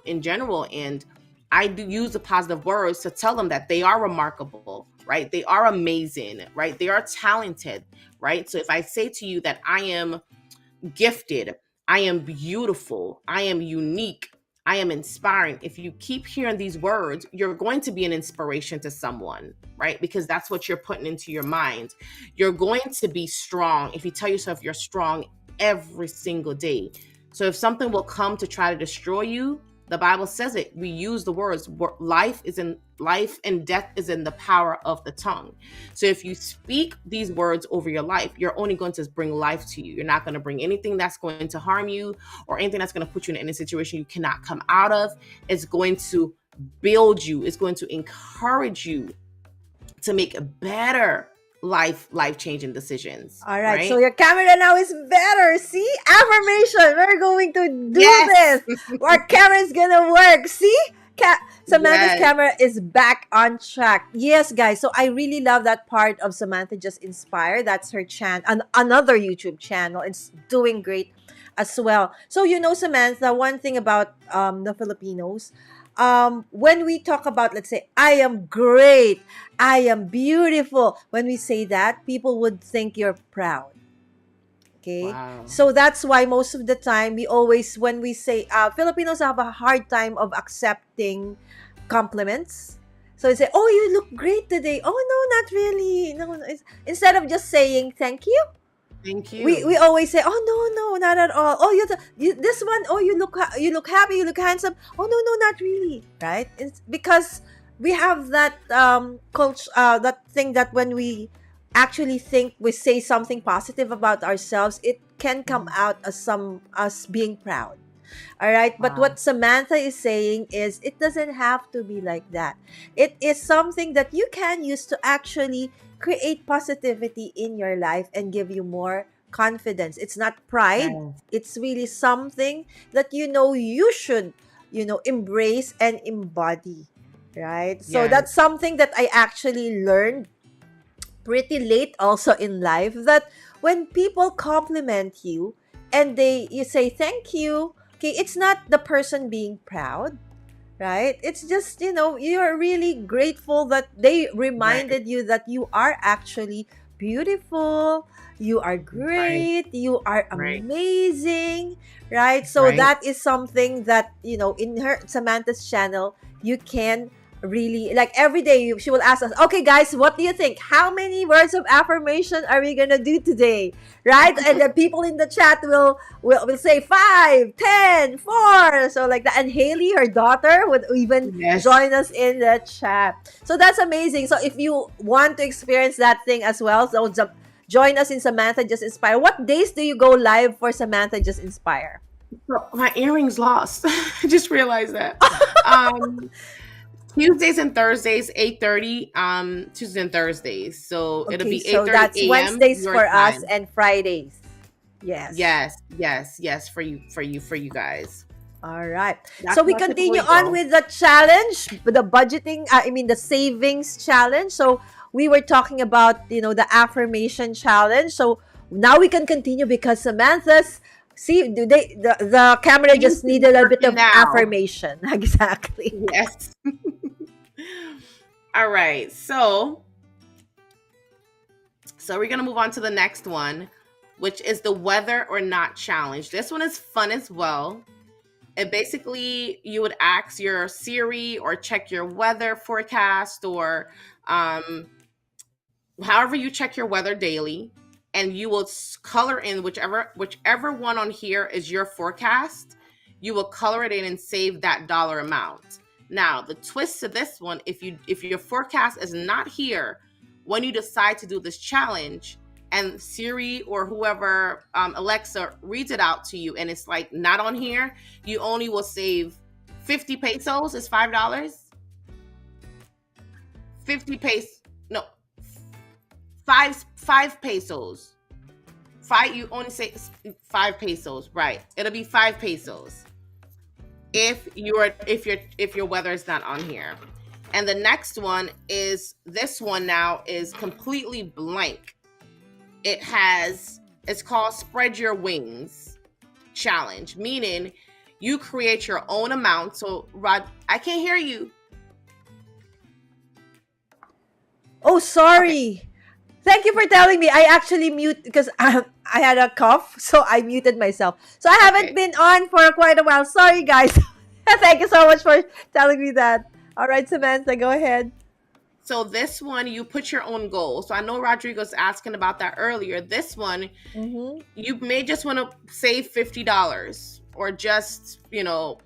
Speaker 3: in general. And I do use the positive words to tell them that they are remarkable, right? They are amazing, right? They are talented, right? So if I say to you that I am gifted, I am beautiful, I am unique, I am inspiring. If you keep hearing these words, you're going to be an inspiration to someone, right? Because that's what you're putting into your mind. You're going to be strong if you tell yourself you're strong every single day. So if something will come to try to destroy you, the Bible says it. We use the words. Life and death is in the power of the tongue. So if you speak these words over your life, you're only going to bring life to you. You're not going to bring anything that's going to harm you or anything that's going to put you in any situation you cannot come out of. It's going to build you. It's going to encourage you to make better life-changing decisions.
Speaker 2: All right,
Speaker 3: Right?
Speaker 2: so your camera now is better. See? Affirmation. We're going to do
Speaker 3: Yes.
Speaker 2: this. Our camera is gonna work. See? Samantha's
Speaker 3: Yes.
Speaker 2: camera is back on track. Yes, guys. So I really love that part of Samantha Just Inspire. That's her another YouTube channel. It's doing great as well. So Samantha, one thing about the Filipinos, when we talk about, let's say, I am great, I am beautiful, when we say that, people would think you're proud. Okay,
Speaker 3: Wow.
Speaker 2: so that's why most of the time when we say, Filipinos have a hard time of accepting compliments. So they say, oh, you look great today. Oh, no, not really. No, no. Instead of just saying thank you,
Speaker 3: Thank
Speaker 2: we
Speaker 3: you.
Speaker 2: always say, oh, no, not at all. Oh, this one, oh, you look happy, you look handsome. Oh, no, not really, right? It's because we have that culture, that thing that when we actually think we say something positive about ourselves, it can come out as us being proud. All right, but
Speaker 3: Wow.
Speaker 2: what Samantha is saying is it doesn't have to be like that. It is something that you can use to actually create positivity in your life and give you more confidence. It's not pride.
Speaker 3: Yes.
Speaker 2: It's really something that you should, embrace and embody. right? So
Speaker 3: Yes.
Speaker 2: that's something that I actually learned pretty late also in life, that when people compliment you and you say thank you, okay, it's not the person being proud, right? It's just, you're really grateful that they
Speaker 3: Right.
Speaker 2: reminded you that you are actually beautiful, you are
Speaker 3: Right.
Speaker 2: great, you are
Speaker 3: Right.
Speaker 2: amazing, right? So
Speaker 3: Right.
Speaker 2: that is something that, in her Samantha's channel, you can really, like, every day she will ask us, okay guys, what do you think, how many words of affirmation are we gonna do today, right? And the people in the chat will say 5, 10, 4, so like that. And Haley, her daughter, would even
Speaker 3: Yes.
Speaker 2: join us in the chat. So that's amazing. So if you want to experience that thing as well, so join us in Samantha Just Inspire. What days do you go live for Samantha Just Inspire?
Speaker 3: So my earrings lost. I just realized that. Um, Tuesdays and Thursdays, 8:30. Tuesdays and Thursdays. So it'll
Speaker 2: Okay,
Speaker 3: be
Speaker 2: so
Speaker 3: 8:30
Speaker 2: that's
Speaker 3: a.m.
Speaker 2: Wednesdays
Speaker 3: your
Speaker 2: for us
Speaker 3: time.
Speaker 2: and Fridays. Yes.
Speaker 3: Yes, yes, yes, for you guys.
Speaker 2: All right. So
Speaker 3: That's
Speaker 2: we
Speaker 3: my typical
Speaker 2: continue
Speaker 3: way,
Speaker 2: on
Speaker 3: girl.
Speaker 2: with the challenge, the budgeting, the savings challenge. So we were talking about, the affirmation challenge. So now we can continue because Samantha's, see, the camera
Speaker 3: Things
Speaker 2: just
Speaker 3: is
Speaker 2: needed a bit
Speaker 3: working
Speaker 2: of
Speaker 3: now.
Speaker 2: affirmation. Exactly.
Speaker 3: Yes. All right. So we're gonna move on to the next one, which is the whether or not challenge. This one is fun as well. And basically, you would ask your Siri or check your weather forecast or um, however you check your weather daily, and you will color in whichever one on here is your forecast. You will color it in and save that dollar amount. Now, the twist to this one, if your forecast is not here when you decide to do this challenge, and Siri or whoever, Alexa, reads it out to you, and it's like not on here, you only will save 50 pesos. Is $5. 50 pesos. No, five pesos. Five, you only say 5 pesos, right? It'll be 5 pesos if your weather is not on here. And the next one is, this one now is completely blank. It's called Spread Your Wings Challenge, meaning you create your own amount. So Rod, I can't hear you.
Speaker 2: Oh,
Speaker 3: Okay.
Speaker 2: sorry. Thank you for telling me. I actually mute because I had a cough, so I muted myself. So I haven't
Speaker 3: Okay.
Speaker 2: been on for quite a while. Sorry, guys. Thank you so much for telling me that. All right, Samantha, go ahead.
Speaker 3: So this one, you put your own goals. So I know Rodrigo's asking about that earlier. This one,
Speaker 2: Mm-hmm.
Speaker 3: you may just want to save $50 or just,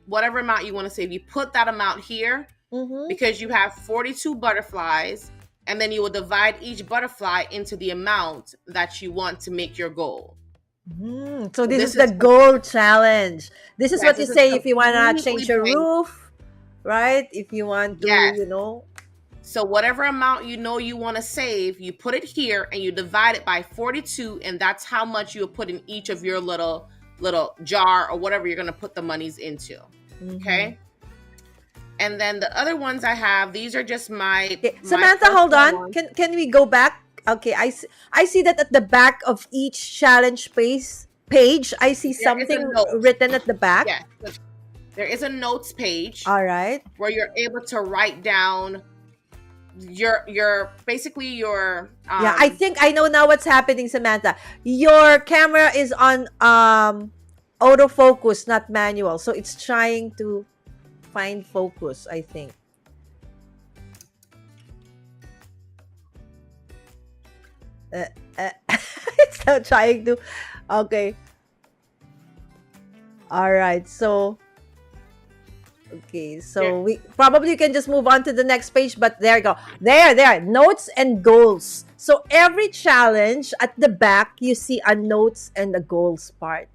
Speaker 3: whatever amount you want to save. You put that amount here
Speaker 2: Mm-hmm.
Speaker 3: because you have 42 butterflies, and then you will divide each butterfly into the amount that you want to make your goal.
Speaker 2: So
Speaker 3: So
Speaker 2: this is
Speaker 3: this
Speaker 2: the
Speaker 3: is,
Speaker 2: goal challenge. This is
Speaker 3: yes,
Speaker 2: what you
Speaker 3: this is
Speaker 2: say if you want to
Speaker 3: completely
Speaker 2: change your
Speaker 3: blank.
Speaker 2: roof, right? If you want to,
Speaker 3: Yes. So whatever amount you want to save, you put it here and you divide it by 42, and that's how much you'll put in each of your little jar or whatever you're going to put the monies into.
Speaker 2: Mm-hmm.
Speaker 3: Okay? And then the other ones I have, these are just my
Speaker 2: Okay,
Speaker 3: my
Speaker 2: Samantha, hold
Speaker 3: personal
Speaker 2: on.
Speaker 3: ones.
Speaker 2: Can we go back? Okay, I see that at the back of each challenge page, I see
Speaker 3: There is a
Speaker 2: something
Speaker 3: note.
Speaker 2: written at the back.
Speaker 3: Yes. There is a notes page
Speaker 2: All right.
Speaker 3: where you're able to write down your basically your
Speaker 2: Yeah, I think I know now what's happening, Samantha. Your camera is on autofocus, not manual. So it's trying to find focus, I think. Uh, it's not trying to. Okay. All right. So okay,
Speaker 3: there,
Speaker 2: so we probably can just move on to the next page, but there you go. There, notes and goals. So every challenge at the back, you see a notes and a goals part.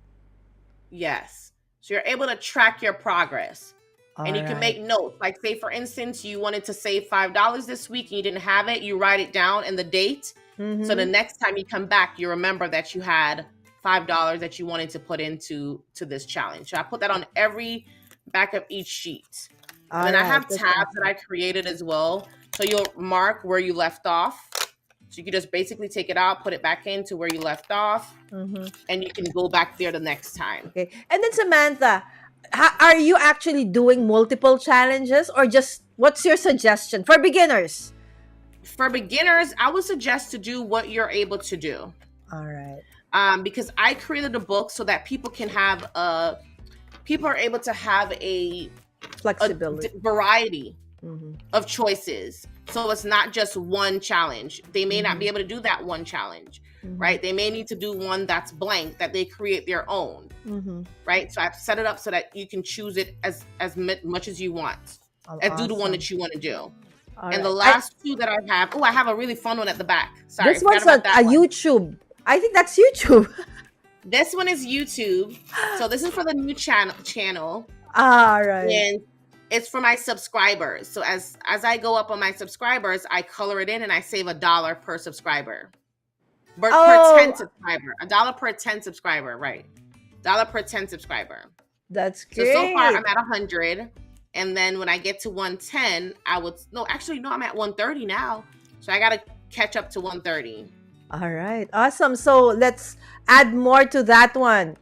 Speaker 3: yes. So you're able to track your progress. And
Speaker 2: All
Speaker 3: you can
Speaker 2: right.
Speaker 3: make notes. Like, say for instance, you wanted to save $5 this week and you didn't have it, you write it down and the date. So the
Speaker 2: Mm-hmm.
Speaker 3: next time you come back, you remember that you had $5 that you wanted to put into this challenge. So I put that on every back of each sheet. And
Speaker 2: All
Speaker 3: then I
Speaker 2: right.
Speaker 3: have
Speaker 2: That's
Speaker 3: tabs that
Speaker 2: awesome.
Speaker 3: I created as well. So you'll mark where you left off. So you can just basically take it out, put it back into where you left off,
Speaker 2: Mm-hmm.
Speaker 3: and you can go back there the next time.
Speaker 2: Okay. And then Samantha, are you actually doing multiple challenges or just what's your suggestion for beginners?
Speaker 3: For beginners, I would suggest to do what you're able to do.
Speaker 2: All right.
Speaker 3: Because I created a book so that people are able to have a
Speaker 2: Flexibility.
Speaker 3: variety
Speaker 2: Mm-hmm.
Speaker 3: of choices. So it's not just one challenge. They may not be able to do that one challenge, right? They may need to do one that's blank, that they create their own,
Speaker 2: Mm-hmm.
Speaker 3: right? So I've set it up so that you can choose it as much as you want,
Speaker 2: Oh,
Speaker 3: and do the one
Speaker 2: awesome.
Speaker 3: that you want to do.
Speaker 2: All
Speaker 3: And
Speaker 2: right.
Speaker 3: the last two that I have a really fun one at the back. Sorry,
Speaker 2: This
Speaker 3: I forgot
Speaker 2: one's
Speaker 3: about that
Speaker 2: a
Speaker 3: one.
Speaker 2: YouTube. I think that's YouTube.
Speaker 3: This one is YouTube. So this is for the new channel.
Speaker 2: All right.
Speaker 3: And it's for my subscribers. So as I go up on my subscribers, I color it in and I save $1 per subscriber. Per 10 subscriber. $1 per 10 subscriber, right. $1 per 10 subscriber.
Speaker 2: That's great.
Speaker 3: So far I'm at 100. And then when I get to 110, I'm at 130 now. So I gotta catch up to 130.
Speaker 2: All right. Awesome. So let's add more to that one.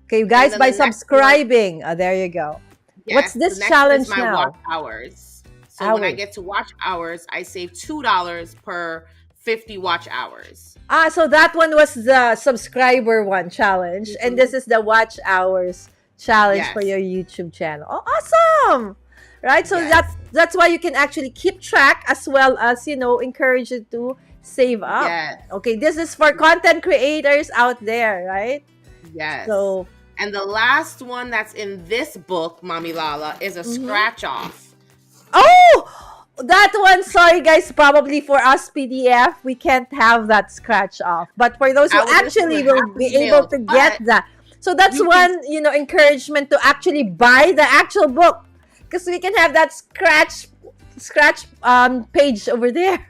Speaker 2: Okay, you guys, by subscribing. There you go.
Speaker 3: Yes,
Speaker 2: what's this
Speaker 3: the next
Speaker 2: challenge
Speaker 3: is my
Speaker 2: now?
Speaker 3: watch hours. So when I get to watch hours, I save $2 per 50 watch hours.
Speaker 2: So that one was the subscriber one challenge, and this is the watch hours challenge for your YouTube channel. Oh, awesome! Right, so that's why you can actually keep track as well as encourage you to save up.
Speaker 3: Yes.
Speaker 2: Okay, this is for content creators out there, right?
Speaker 3: Yes.
Speaker 2: So.
Speaker 3: And the last one that's in this book, Mommy Lala, is a scratch off.
Speaker 2: Oh, that one, sorry guys, probably for us PDF, we can't have that scratch off. But for those who actually will be able to get that. So that's one, encouragement to actually buy the actual book. Because we can have that scratch page over there.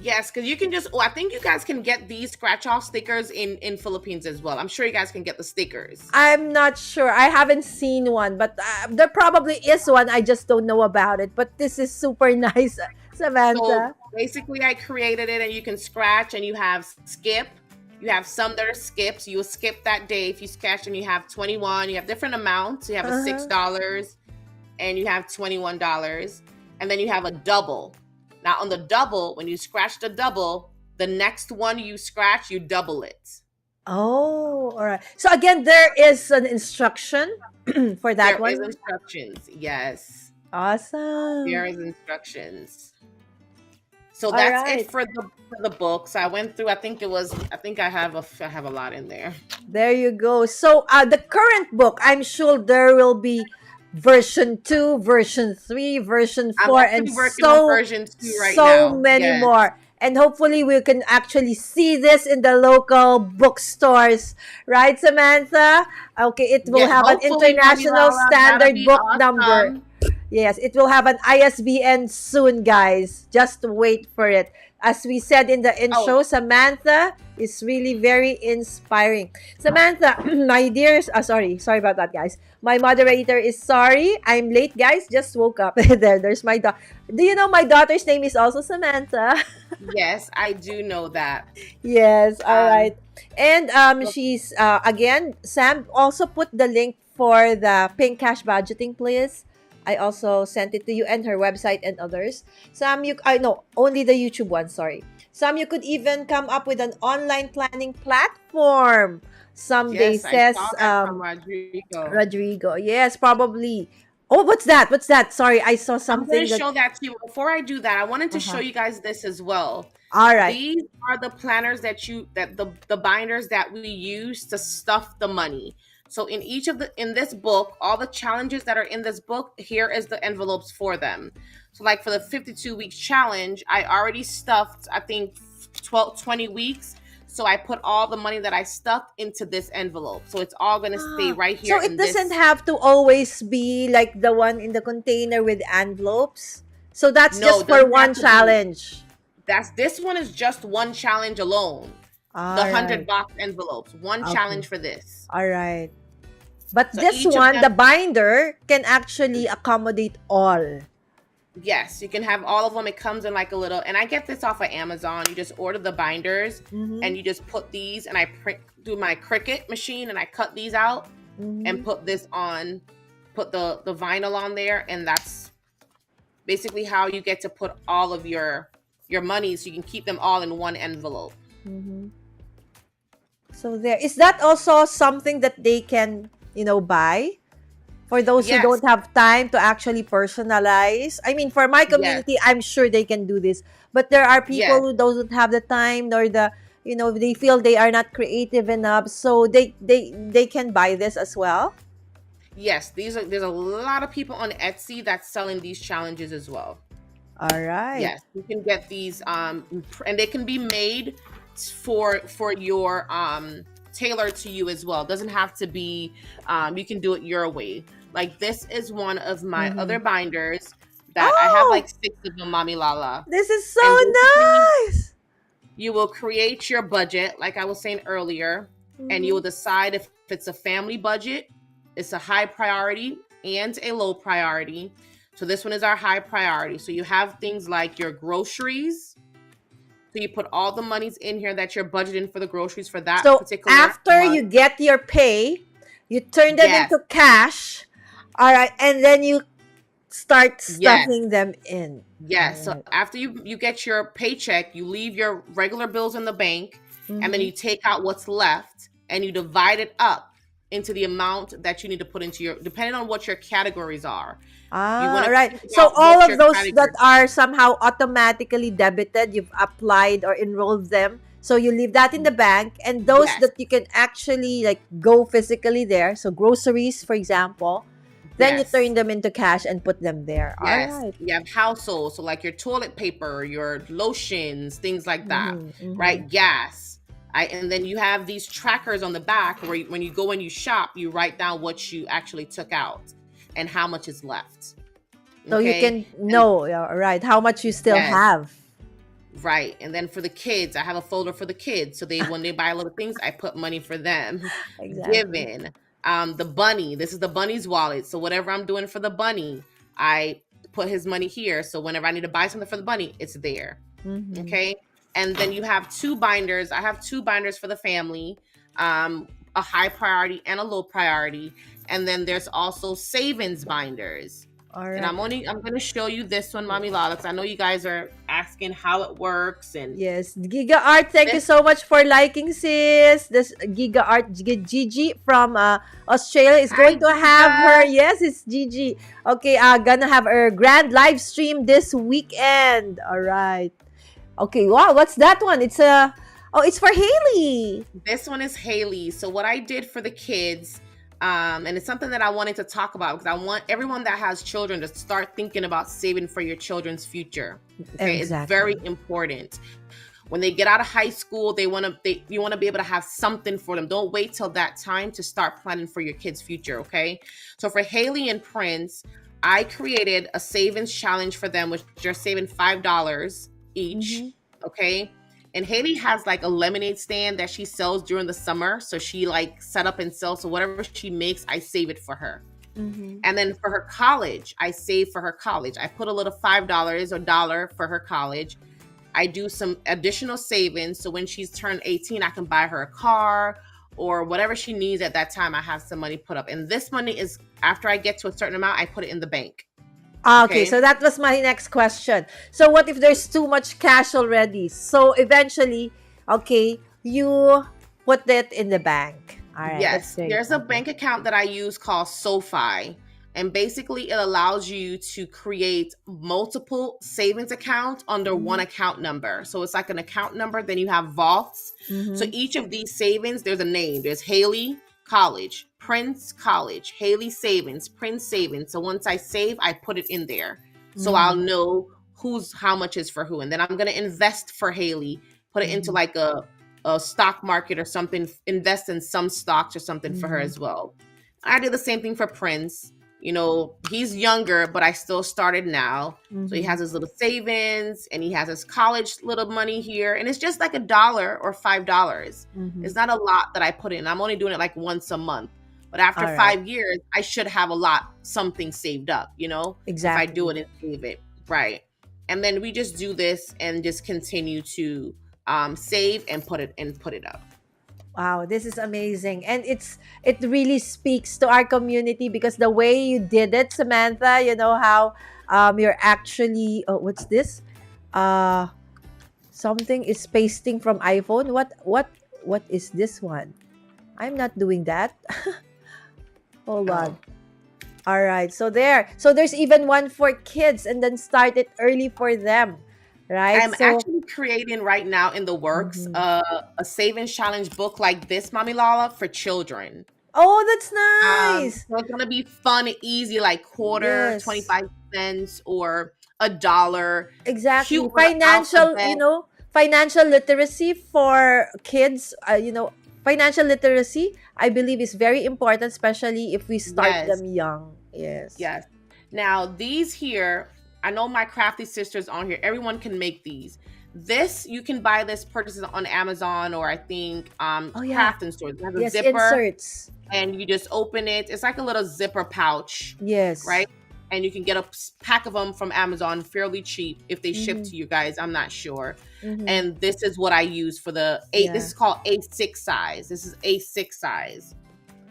Speaker 3: Yes, because you can I think you guys can get these scratch-off stickers in Philippines as well. I'm sure you guys can get the stickers.
Speaker 2: I'm not sure. I haven't seen one, but there probably is one. I just don't know about it. But this is super nice, Samantha.
Speaker 3: So basically, I created it, and you can scratch, and you have skip. You have some that are skips. You will skip that day if you scratch, and you have 21. You have different amounts. You have a $6, and you have $21, and then you have a double. Now, on the double, when you scratch the double, the next one you scratch, you double it.
Speaker 2: Oh, all right. So again, there is an instruction for that one?
Speaker 3: There is instructions, yes.
Speaker 2: Awesome.
Speaker 3: There is instructions. So that's it for the book. So I went through, I think I have a lot in there.
Speaker 2: There you go. So the current book, I'm sure there will be version 2, version 3, version 4, and
Speaker 3: version 2 right now.
Speaker 2: Many more. And hopefully we can actually see this in the local bookstores. Right, Samantha? Okay, it will have an international standard book number. Yes, it will have an ISBN soon, guys. Just wait for it. As we said in the intro, Samantha is really very inspiring. Samantha, my dear, sorry about that, guys. My moderator is sorry. I'm late, guys. Just woke up. There's my daughter. Do you know my daughter's name is also Samantha?
Speaker 3: Yes, I do know that.
Speaker 2: Yes, all right. And she's, again, Sam also put the link for the Pink Cash budgeting, please. I also sent it to you and her website and others. Sam, only the YouTube one, sorry. Sam, you could even come up with an online planning platform. Someday, says
Speaker 3: from Rodrigo.
Speaker 2: Yes, probably. Oh, what's that? Sorry, I saw something.
Speaker 3: I'm going to show that to you. Before I do that, I wanted to show you guys this as well.
Speaker 2: All right.
Speaker 3: These are the planners the binders that we use to stuff the money. So in this book, all the challenges that are in this book, here is the envelopes for them. So like for the 52 weeks challenge, I already stuffed, I think 20 weeks. So I put all the money that I stuffed into this envelope. So it's all going to stay right here.
Speaker 2: So it doesn't have to always be like the one in the container with envelopes. So that's just for one challenge.
Speaker 3: This one is just one challenge alone. The 100 box envelopes. One challenge for this.
Speaker 2: All right. But
Speaker 3: So
Speaker 2: this
Speaker 3: each of
Speaker 2: one,
Speaker 3: them,
Speaker 2: the binder, can actually accommodate all.
Speaker 3: yes, you can have all of them. It comes in like a little, and I get this off of Amazon. You just order the binders
Speaker 2: Mm-hmm.
Speaker 3: and you just put these, and I print, do my Cricut machine and I cut these out and
Speaker 2: Mm-hmm.
Speaker 3: put this on, put the vinyl on there, and that's basically how you get to put all of your money, so you can keep them all in one envelope.
Speaker 2: Mm-hmm. So there is that also something that they can, buy for those who
Speaker 3: Yes,
Speaker 2: don't have time to actually personalize. I mean, for my
Speaker 3: yes,
Speaker 2: community, I'm sure they can do this. But there are people
Speaker 3: yes,
Speaker 2: who don't have the time nor they feel they are not creative enough, so they can buy this as well.
Speaker 3: yes. There's a lot of people on Etsy that's selling these challenges as well.
Speaker 2: All right.
Speaker 3: Yes, you can get these, and they can be made for your tailored to you as well. It doesn't have to be. You can do it your way. Like this is one of my
Speaker 2: Mm-hmm.
Speaker 3: other binders that I have
Speaker 2: Oh,
Speaker 3: like 6 of them, Mommy Lala.
Speaker 2: this is so
Speaker 3: And basically,
Speaker 2: nice.
Speaker 3: you will create your budget, like I was saying earlier, and you
Speaker 2: Mm-hmm.
Speaker 3: will decide if it's a family budget, it's a high priority, and a low priority. So this one is our high priority. So you have things like your groceries. So you put all the monies in here that you're budgeting for the groceries for that
Speaker 2: So
Speaker 3: particular
Speaker 2: after you
Speaker 3: month.
Speaker 2: get your pay, you turn them
Speaker 3: Yes,
Speaker 2: into cash. All right, and then you start
Speaker 3: yes,
Speaker 2: stuffing them in. All
Speaker 3: yes. So
Speaker 2: right.
Speaker 3: after you get your paycheck, you leave your regular bills in the bank, and then
Speaker 2: Mm-hmm.
Speaker 3: you take out what's left and you divide it up into the amount that you need to put into your, depending on what your categories are. You want
Speaker 2: Ah,
Speaker 3: to
Speaker 2: right.
Speaker 3: think
Speaker 2: So
Speaker 3: about
Speaker 2: all
Speaker 3: what
Speaker 2: of
Speaker 3: your
Speaker 2: those that
Speaker 3: category.
Speaker 2: are somehow automatically debited, you've applied or enrolled them. So you leave that in the bank, and those
Speaker 3: Yes,
Speaker 2: that you can actually like go physically there. So groceries, for example, then you
Speaker 3: yes.
Speaker 2: turn them into cash and put them there. All
Speaker 3: Yes,
Speaker 2: right.
Speaker 3: you have household, so like your toilet paper, your lotions, things like that,
Speaker 2: Mm-hmm, mm-hmm.
Speaker 3: right? Gas. And then you have these trackers on the back where when you go and you shop, you write down what you actually took out and how much is left.
Speaker 2: So you
Speaker 3: Okay.
Speaker 2: can
Speaker 3: And
Speaker 2: know, yeah, right, how much you still
Speaker 3: yes,
Speaker 2: have.
Speaker 3: right. And then for the kids, I have a folder for the kids. So they, when they buy little things, I put money for them.
Speaker 2: Exactly.
Speaker 3: Given. The bunny, this is the bunny's wallet. So whatever I'm doing for the bunny, I put his money here. So whenever I need to buy something for the bunny, it's there.
Speaker 2: Mm-hmm.
Speaker 3: Okay. And then you have 2 binders. I have 2 binders for the family, a high priority and a low priority. And then there's also savings binders.
Speaker 2: All
Speaker 3: And
Speaker 2: right.
Speaker 3: I'm gonna show you this one, Mommy Lala, because I know you guys are asking how it works. And
Speaker 2: Yes, Giga Art, thank you
Speaker 3: this,
Speaker 2: so much for liking, sis. This Giga Art, Gigi from Australia is
Speaker 3: hi
Speaker 2: going to have her.
Speaker 3: Giga.
Speaker 2: Yes, it's Gigi. Okay, gonna have her grand live stream this weekend. All right. Okay, wow, what's that one? It's for Haley.
Speaker 3: This one is Haley. So what I did for the kids, and it's something that I wanted to talk about because I want everyone that has children to start thinking about saving for your children's future. Okay, it's very
Speaker 2: Exactly.
Speaker 3: important. When they get out of high school, you want to be able to have something for them. Don't wait till that time to start planning for your kids' future. Okay, so for Haley and Prince, I created a savings challenge for them, which you're saving $5 each.
Speaker 2: Mm-hmm.
Speaker 3: Okay. And Haley has like a lemonade stand that she sells during the summer. So she like set up and sells. So whatever she makes, I save it for her.
Speaker 2: Mm-hmm.
Speaker 3: And then for her college, I save for her college. I put a little $5 or dollar for her college. I do some additional savings. So when she's turned 18, I can buy her a car or whatever she needs at that time. I have some money put up. And this money is after I get to a certain amount, I put it in the bank.
Speaker 2: Okay,
Speaker 3: Okay.
Speaker 2: so that was my next question. So what if there's too much cash already? So eventually, okay, you put that in the bank. All right, that's
Speaker 3: Yes,
Speaker 2: great.
Speaker 3: there's a
Speaker 2: Okay.
Speaker 3: bank account that I use called SoFi. And basically, it allows you to create multiple savings accounts under one
Speaker 2: Mm-hmm.
Speaker 3: account number. So it's like an account number, then you have vaults. So
Speaker 2: Mm-hmm.
Speaker 3: each of these savings, there's a name. There's Haley College, Prince College, Haley Savings, Prince Savings. So once I save, I put it in there. So I'll
Speaker 2: Mm-hmm.
Speaker 3: know how much is for who. And then I'm going to invest for Haley, put it into
Speaker 2: Mm-hmm.
Speaker 3: like a stock market or something, invest in some stocks or something for her
Speaker 2: Mm-hmm.
Speaker 3: as well. I did the same thing for Prince. He's younger, but I still started now. So he
Speaker 2: Mm-hmm.
Speaker 3: has his little savings and he has his college little money here. And it's just like $1 or $5.
Speaker 2: Mm-hmm.
Speaker 3: It's not a lot that I put in. I'm only doing it like once a month. But after
Speaker 2: All right.
Speaker 3: 5 years, I should have something saved up, if I do
Speaker 2: Exactly.
Speaker 3: it and save it. Right. And then we just do this and just continue to save and put it up.
Speaker 2: Wow, this is amazing. And it really speaks to our community because the way you did it, Samantha, you know how you're actually what's this? Uh Something is pasting from iPhone. What is this one? I'm not doing that. Hold
Speaker 3: Oh.
Speaker 2: on. All right. So there. So there's even one for kids and then start it early for them. Right?
Speaker 3: I'm
Speaker 2: So
Speaker 3: actually creating right now in the works
Speaker 2: mhm.
Speaker 3: a savings challenge book like this, Mommy Lala, for children.
Speaker 2: Oh, that's nice.
Speaker 3: So it's gonna be fun and easy, like quarter,
Speaker 2: Yes.
Speaker 3: 25 cents, or $1.
Speaker 2: Exactly.
Speaker 3: Cute little alphabet.
Speaker 2: Financial literacy for kids, financial literacy, I believe, is very important, especially if we start
Speaker 3: Yes,
Speaker 2: them young. Yes.
Speaker 3: yes. Now these here, I know my crafty sisters on here. Everyone can make these. This you can buy this, purchase it on Amazon, or I think
Speaker 2: Oh, yeah.
Speaker 3: craft and stores. It has a
Speaker 2: Yes,
Speaker 3: zipper,
Speaker 2: inserts.
Speaker 3: and you just open it. It's like a little zipper pouch,
Speaker 2: Yes.
Speaker 3: right? And you can get a pack of them from Amazon fairly cheap if they ship
Speaker 2: Mm-hmm.
Speaker 3: to you guys. I'm not sure.
Speaker 2: Mm-hmm.
Speaker 3: And this is what I use for the eight. This
Speaker 2: Yeah.
Speaker 3: is called A6 size. This is A6 size.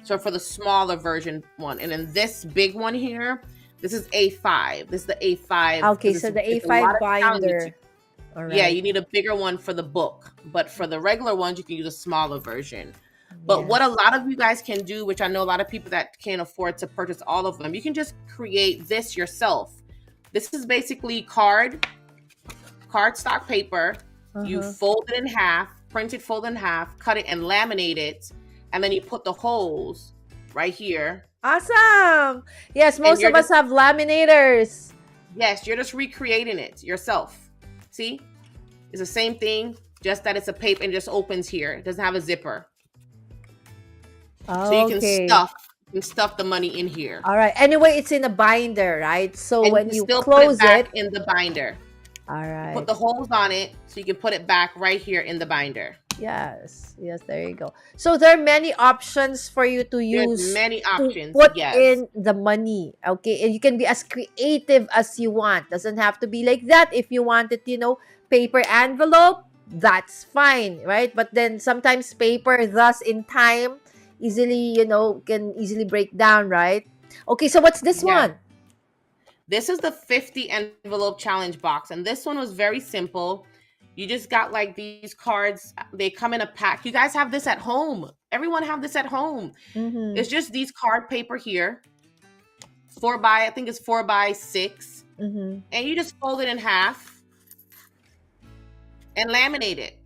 Speaker 3: So for the smaller version one. And then this big one here, this is A5. This is the A5.
Speaker 2: Okay,
Speaker 3: 'Cause
Speaker 2: so the
Speaker 3: it's a lot
Speaker 2: A5
Speaker 3: of challenges.
Speaker 2: binder. All
Speaker 3: Yeah,
Speaker 2: right.
Speaker 3: you need a bigger one for the book. But for the regular ones, you can use a smaller version. But
Speaker 2: Yes.
Speaker 3: what a lot of you guys can do, which I know a lot of people that can't afford to purchase all of them, you can just create this yourself. This is basically cardstock paper. You
Speaker 2: Uh-huh.
Speaker 3: fold it in half, print it, fold it in half, cut it and laminate it, and then you put the holes right here.
Speaker 2: Awesome. Yes,
Speaker 3: And
Speaker 2: most of us have laminators.
Speaker 3: yes, you're just recreating it yourself. See? It's the same thing, just that it's a paper and it just opens here. It doesn't have a zipper. So you can
Speaker 2: Okay.
Speaker 3: stuff the money in here.
Speaker 2: All right. Anyway, it's in a binder, right? So
Speaker 3: And
Speaker 2: when
Speaker 3: you
Speaker 2: you
Speaker 3: still put it
Speaker 2: close
Speaker 3: back
Speaker 2: it,
Speaker 3: in the binder.
Speaker 2: all
Speaker 3: Put
Speaker 2: right.
Speaker 3: the holes on it so you can put it back right here in the binder.
Speaker 2: Yes. Yes, there you go. So there are many options for you to
Speaker 3: There's
Speaker 2: use
Speaker 3: many
Speaker 2: to
Speaker 3: options.
Speaker 2: put
Speaker 3: Yes.
Speaker 2: in the money. Okay. And you can be as creative as you want. Doesn't have to be like that. If you want it, paper envelope, that's fine, right? But then sometimes paper, thus in time, can easily break down, right? Okay, so what's this
Speaker 3: Yeah.
Speaker 2: one?
Speaker 3: This is the 50 envelope challenge box. And this one was very simple. You just got like these cards. They come in a pack. You guys have this at home. Everyone have this at home.
Speaker 2: Mm-hmm.
Speaker 3: It's just these card paper here. I think it's 4x6.
Speaker 2: Mm-hmm.
Speaker 3: And you just fold it in half and laminate it.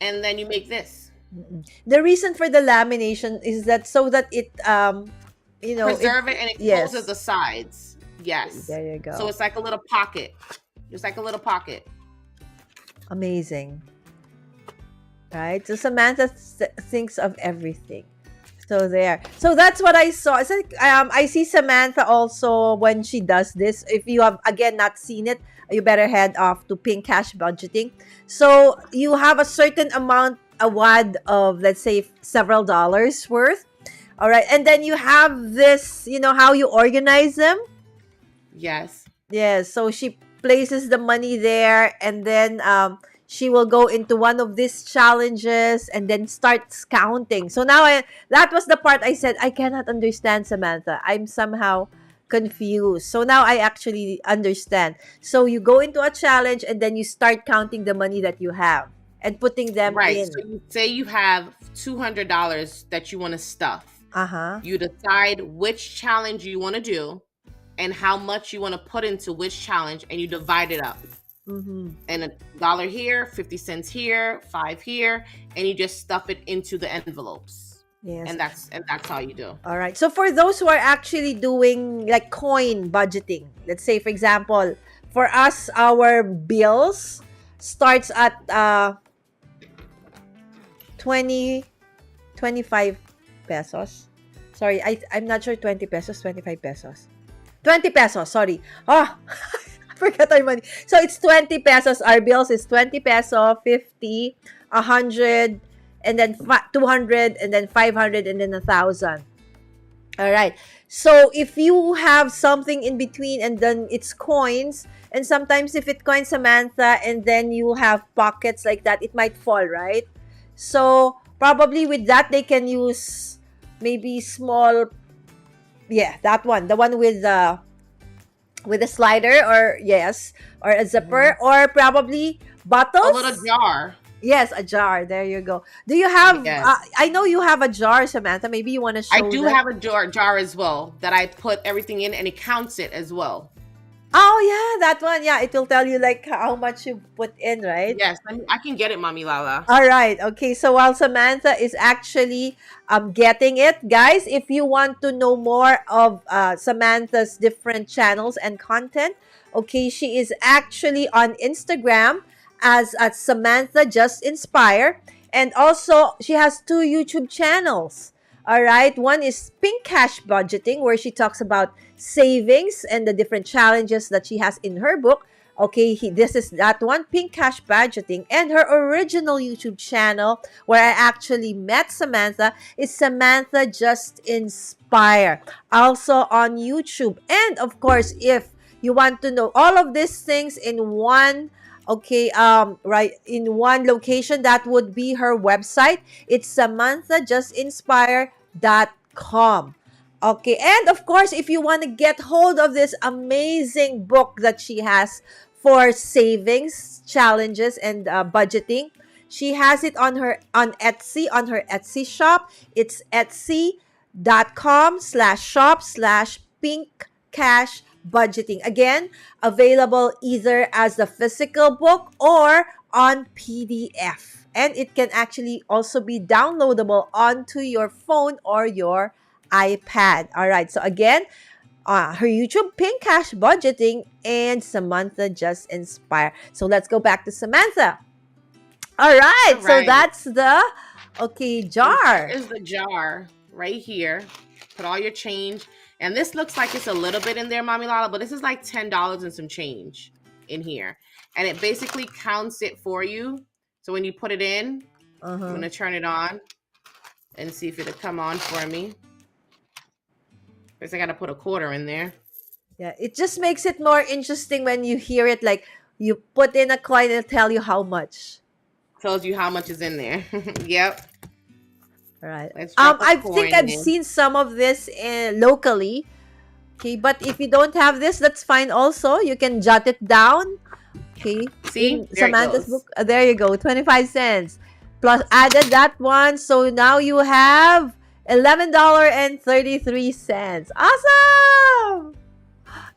Speaker 3: And then you make this.
Speaker 2: The reason for the lamination is that so that it
Speaker 3: Preserve it and it
Speaker 2: yes.
Speaker 3: closes the sides. Yes.
Speaker 2: There you go.
Speaker 3: So it's like a little pocket. Just like a little pocket.
Speaker 2: Amazing. Right? So Samantha thinks of everything. So there. So that's what I saw. It's like I see Samantha also when she does this. If you have again not seen it, you better head off to Pink Cash Budgeting. So you have a certain amount, a wad of, let's say, several dollars worth. All right. And then you have this, how you organize them.
Speaker 3: Yes.
Speaker 2: Yes. So she places the money there, and then she will go into one of these challenges and then starts counting. So now that was the part I said I cannot understand, Samantha. I'm somehow confused. So now I actually understand. So you go into a challenge and then you start counting the money that you have and putting them
Speaker 3: Right.
Speaker 2: in.
Speaker 3: So you say you have $200 that you want to stuff.
Speaker 2: Uh-huh.
Speaker 3: You decide which challenge you want to do and how much you want to put into which challenge, and you divide it up.
Speaker 2: Mm-hmm.
Speaker 3: And $1 here, 50 cents here, 5 here, and you just stuff it into the envelopes.
Speaker 2: Yes.
Speaker 3: And that's how you do.
Speaker 2: All right. So for those who are actually doing like coin budgeting, let's say for example, for us our bills starts at 20 25 pesos. Sorry, I'm not sure 20 pesos, 25 pesos. 20 pesos, sorry. Oh, I forgot our money. So it's 20 pesos. Our bills is 20 peso, 50, 100, and then 200, and then 500, and then 1,000. All right. So if you have something in between and then it's coins, and sometimes if it coins, Samantha, and then you have pockets like that, it might fall, right? So probably with that, they can use maybe small, yeah, that one, the one with a slider, or yes, or a zipper, or probably
Speaker 3: A
Speaker 2: bottles.
Speaker 3: little jar.
Speaker 2: Yes, a jar. There you go. Do you have?
Speaker 3: Yes.
Speaker 2: I know you have a jar, Samantha. Maybe you want to
Speaker 3: I
Speaker 2: show
Speaker 3: do
Speaker 2: that.
Speaker 3: have a jar as well that I put everything in, and it counts it as well.
Speaker 2: Oh yeah, that one. Yeah, it will tell you like how much you put in, right?
Speaker 3: Yes, I can get it, Mommy Lala.
Speaker 2: All right. Okay. So while Samantha is actually getting it, guys, if you want to know more of Samantha's different channels and content, okay, she is actually on Instagram as at Samantha JustInspire, and also she has two YouTube channels. All right. One is Pink Cash Budgeting, where she talks about savings and the different challenges that she has in her book. Okay, this is that one, Pink Cash Budgeting. And her original YouTube channel, where I actually met Samantha, is Samantha Just Inspire, also on YouTube. And of course, if you want to know all of these things in one, okay, right, in one location, that would be her website. It's samanthajustinspire.com. Okay, and of course, if you want to get hold of this amazing book that she has for savings challenges and budgeting, she has it on her on Etsy, on her Etsy shop. It's etsy.com/shop/pink cash budgeting. Again, available either as the physical book or on PDF. And it can actually also be downloadable onto your phone or your iPad. All right. So again, her YouTube, Pink Cash Budgeting, and Samantha Just Inspire. So let's go back to Samantha. All right.
Speaker 3: All
Speaker 2: So
Speaker 3: right.
Speaker 2: that's the jar.
Speaker 3: Here is the jar right here. Put all your change. And this looks like it's a little bit in there, Mommy Lala, but this is like $10 and some change in here. And it basically counts it for you. So when you put it in, I'm going to turn it on and see if it'll come on for me. First, I got to put a quarter in there.
Speaker 2: Yeah, it just makes it more interesting when you hear it, like you put in a coin and it'll tell you how much.
Speaker 3: Tells you how much is in there. Yep.
Speaker 2: All right.
Speaker 3: Let's drop a
Speaker 2: I
Speaker 3: coin
Speaker 2: think I've
Speaker 3: in.
Speaker 2: seen some of this locally. Okay, but if you don't have this, that's fine also. You can jot it down. Okay.
Speaker 3: See?
Speaker 2: In
Speaker 3: There it
Speaker 2: Samantha's
Speaker 3: goes.
Speaker 2: book. There you go. 25 cents. Plus added that one. So now you have $11.33. Awesome!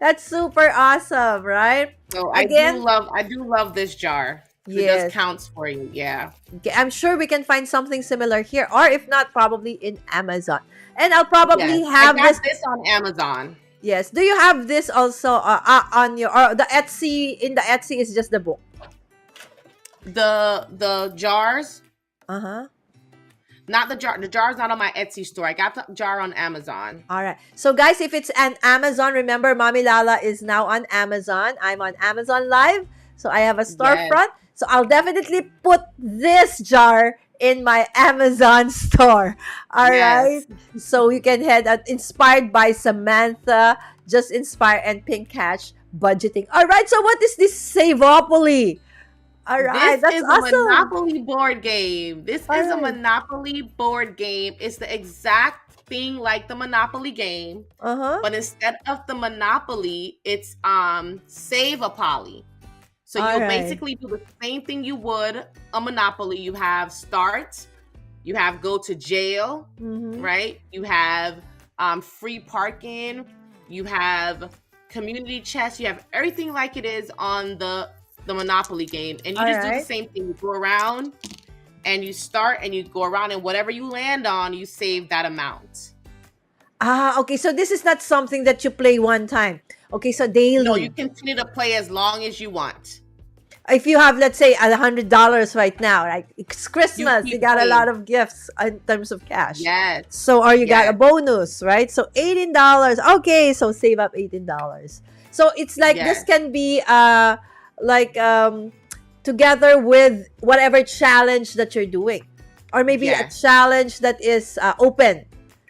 Speaker 2: That's super awesome, right?
Speaker 3: So
Speaker 2: Again,
Speaker 3: I do love this jar. It
Speaker 2: yes.
Speaker 3: just counts for you. Yeah.
Speaker 2: Okay, I'm sure we can find something similar here, or if not, probably in Amazon. And I'll probably
Speaker 3: Yes.
Speaker 2: have
Speaker 3: I got this on Amazon.
Speaker 2: Yes. Do you have this also on your, or the Etsy? In the Etsy is just the book.
Speaker 3: The jars,
Speaker 2: Uh-huh.
Speaker 3: not the jar. The jar's not on my Etsy store. I got the jar on Amazon.
Speaker 2: All right. So guys, if it's an Amazon, remember Mommy Lala is now on Amazon. I'm on Amazon Live. So I have a storefront. So I'll definitely put this jar in my Amazon store. All right. So you can head at Inspired by Samantha, Just Inspire, and Pink Cash Budgeting. All right. So what is this Savopoly? All right.
Speaker 3: This
Speaker 2: That's
Speaker 3: is
Speaker 2: awesome.
Speaker 3: a Monopoly board game. This
Speaker 2: All
Speaker 3: is a
Speaker 2: right.
Speaker 3: Monopoly board game. It's the exact thing like the Monopoly game,
Speaker 2: Uh-huh.
Speaker 3: but instead of the Monopoly, it's Save-a-Poly. So
Speaker 2: All
Speaker 3: you
Speaker 2: right.
Speaker 3: basically do the same thing you would a Monopoly. You have start, you have go to jail,
Speaker 2: Mm-hmm.
Speaker 3: right? You have free parking, you have community chest, you have everything like it is on the Monopoly game. And you
Speaker 2: All
Speaker 3: just do
Speaker 2: right.
Speaker 3: the same thing. You go around and you start and you go around, and whatever you land on, you save that amount.
Speaker 2: Okay. So this is not something that you play one time. Okay. So daily.
Speaker 3: No, you continue to play as long as you want.
Speaker 2: If you have, let's say, $100 right now, right? It's Christmas. You
Speaker 3: keep
Speaker 2: got a
Speaker 3: playing.
Speaker 2: lot of gifts in terms of cash.
Speaker 3: Yes.
Speaker 2: So, or you got
Speaker 3: Yes.
Speaker 2: a bonus, right? So, $18. Okay, so save up $18. So, it's like this
Speaker 3: Yes.
Speaker 2: can be like together with whatever challenge that you're doing. or maybe a
Speaker 3: Yes.
Speaker 2: challenge that is open,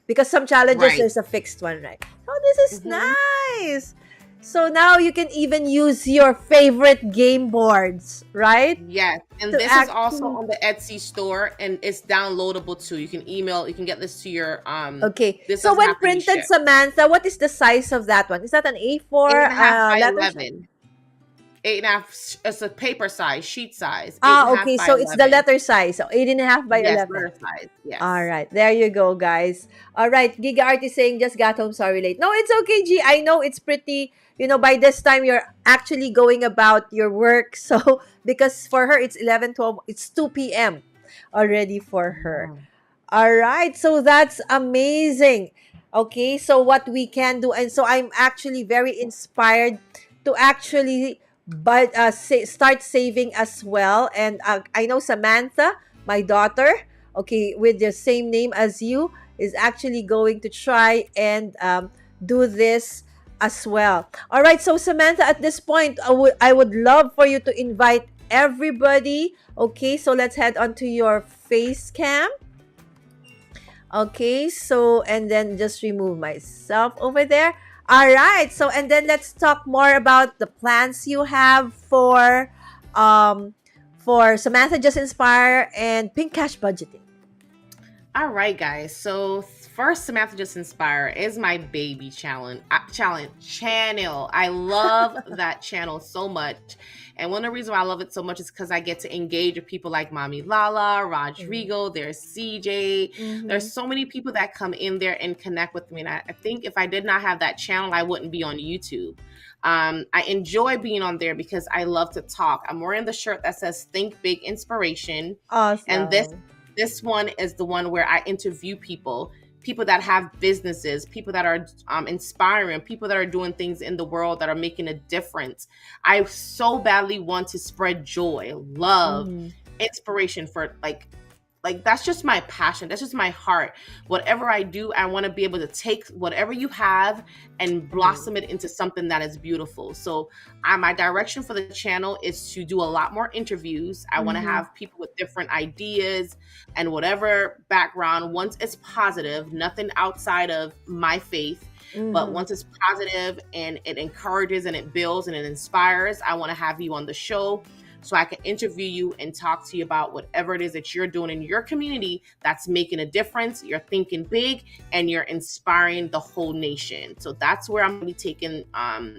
Speaker 2: because some challenges
Speaker 3: Right.
Speaker 2: there's a fixed one, right? Oh, this is
Speaker 3: Mm-hmm.
Speaker 2: nice. So now you can even use your favorite game boards, right?
Speaker 3: Yes, and
Speaker 2: To
Speaker 3: this is also
Speaker 2: actually,
Speaker 3: on the Etsy store, and it's downloadable too. You can email, you can get this to your
Speaker 2: okay.
Speaker 3: This
Speaker 2: So
Speaker 3: doesn't
Speaker 2: when
Speaker 3: have to be
Speaker 2: printed,
Speaker 3: shipped.
Speaker 2: Samantha, what is the size of that one? Is that an
Speaker 3: Eight
Speaker 2: A4
Speaker 3: and a half by
Speaker 2: letter?
Speaker 3: 11. Eight and a half. It's a paper size, sheet size. Eight and
Speaker 2: Ah,
Speaker 3: a half
Speaker 2: okay.
Speaker 3: by
Speaker 2: So it's the
Speaker 3: 11.
Speaker 2: letter size. So 8.5 by
Speaker 3: Yes,
Speaker 2: 11.
Speaker 3: letter size.
Speaker 2: All
Speaker 3: Yes.
Speaker 2: right, there you go, guys. All right, Giga Art is saying just got home, sorry late. No, it's okay, G. I know it's pretty. By this time you're actually going about your work. So because for her it's 11:12, it's 2 p.m. already for her.
Speaker 3: Wow.
Speaker 2: All right, so that's amazing. Okay, so what we can do, and so I'm actually very inspired to actually, but start saving as well. And I know Samantha, my daughter, okay, with the same name as you, is actually going to try and do this as well. All right, so Samantha, at this point, I would love for you to invite everybody. Okay, so let's head on to your face cam. Okay, so and then just remove myself over there. All right, so and then let's talk more about the plans you have for Samantha Just Inspire and Pink Cash Budgeting.
Speaker 3: All right, guys. So first, Samantha Just Inspire is my baby channel. I love that channel so much, and one of the reasons why I love it so much is because I get to engage with people like Mommy Lala, Rodrigo. There's CJ.
Speaker 2: Mm-hmm.
Speaker 3: There's so many people that come in there and connect with me, and I think if I did not have that channel, I wouldn't be on YouTube. I enjoy being on there because I love to talk. I'm wearing the shirt that says "Think Big Inspiration," and this
Speaker 2: Awesome.
Speaker 3: this one is the one where I interview people that have businesses, people that are inspiring, people that are doing things in the world that are making a difference. I so badly want to spread joy, love,
Speaker 2: Mm-hmm.
Speaker 3: inspiration for like that's just my passion. That's just my heart. Whatever I do, I want to be able to take whatever you have and blossom it into something that is beautiful. So my direction for the channel is to do a lot more interviews. I want to
Speaker 2: Mm-hmm.
Speaker 3: have people with different ideas and whatever background. Once it's positive, nothing outside of my faith, but
Speaker 2: Mm-hmm.
Speaker 3: once it's positive and it encourages and it builds and it inspires, I want to have you on the show so I can interview you and talk to you about whatever it is that you're doing in your community that's making a difference. You're thinking big and you're inspiring the whole nation. So that's where I'm going to be taking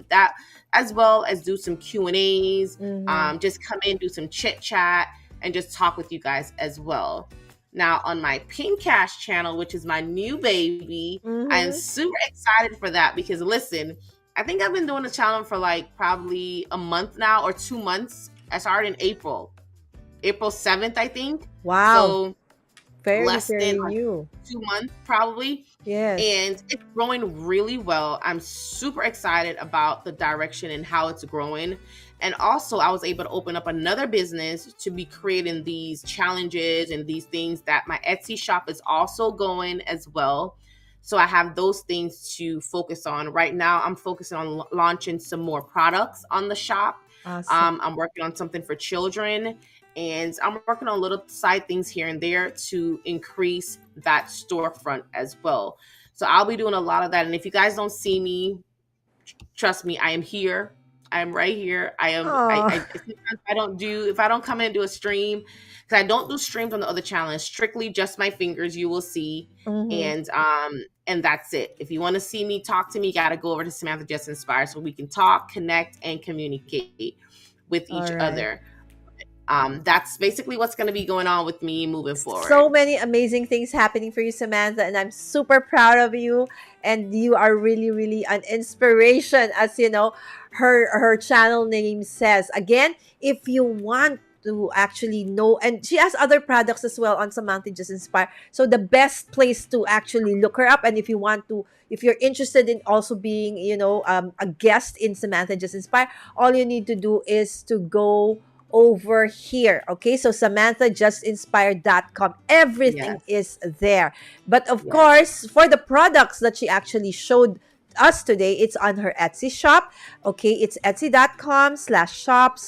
Speaker 3: that, as well as do some Q&As,
Speaker 2: Mm-hmm.
Speaker 3: just come in, do some chit chat, and just talk with you guys as well. Now on my Pink Cash channel, which is my new baby, I am
Speaker 2: Mm-hmm.
Speaker 3: super excited for that because listen, I think I've been doing the challenge for like probably a month now or 2 months. I started in April 7th, I think.
Speaker 2: Wow.
Speaker 3: So
Speaker 2: Very,
Speaker 3: less than
Speaker 2: very
Speaker 3: like
Speaker 2: new.
Speaker 3: 2 months probably.
Speaker 2: Yes.
Speaker 3: And it's growing really well. I'm super excited about the direction and how it's growing. And also I was able to open up another business to be creating these challenges and these things that my Etsy shop is also going as well. So I have those things to focus on. Right now, I'm focusing on launching some more products on the shop.
Speaker 2: Awesome.
Speaker 3: I'm working on something for children, and I'm working on little side things here and there to increase that storefront as well. So I'll be doing a lot of that. And if you guys don't see me, trust me, I am here. I am right here. I am.
Speaker 2: Oh.
Speaker 3: Sometimes I don't do if I don't come in and do a stream because I don't do streams on the other channel. It's strictly just my fingers. You will see,
Speaker 2: Mm-hmm.
Speaker 3: and that's it. If you want to see me, talk to me, got to go over to Samantha Just Inspire so we can talk, connect, and communicate with
Speaker 2: All
Speaker 3: each
Speaker 2: right.
Speaker 3: other. That's basically what's going to be going on with me moving
Speaker 2: So
Speaker 3: forward.
Speaker 2: many amazing things happening for you, Samantha, and I'm super proud of you. And you are really, really an inspiration, as you know, her channel name says. Again, if you want to actually know, and she has other products as well on Samantha Just Inspire. So the best place to actually look her up, and if you're interested in also being, a guest in Samantha Just Inspire, all you need to do is to go over here. Okay, so samanthajustinspire.com. Everything
Speaker 3: Yes,
Speaker 2: is there. But of
Speaker 3: yes,
Speaker 2: course, for the products that she actually showed us today, it's on her Etsy shop. Okay, it's etsy.com/shop/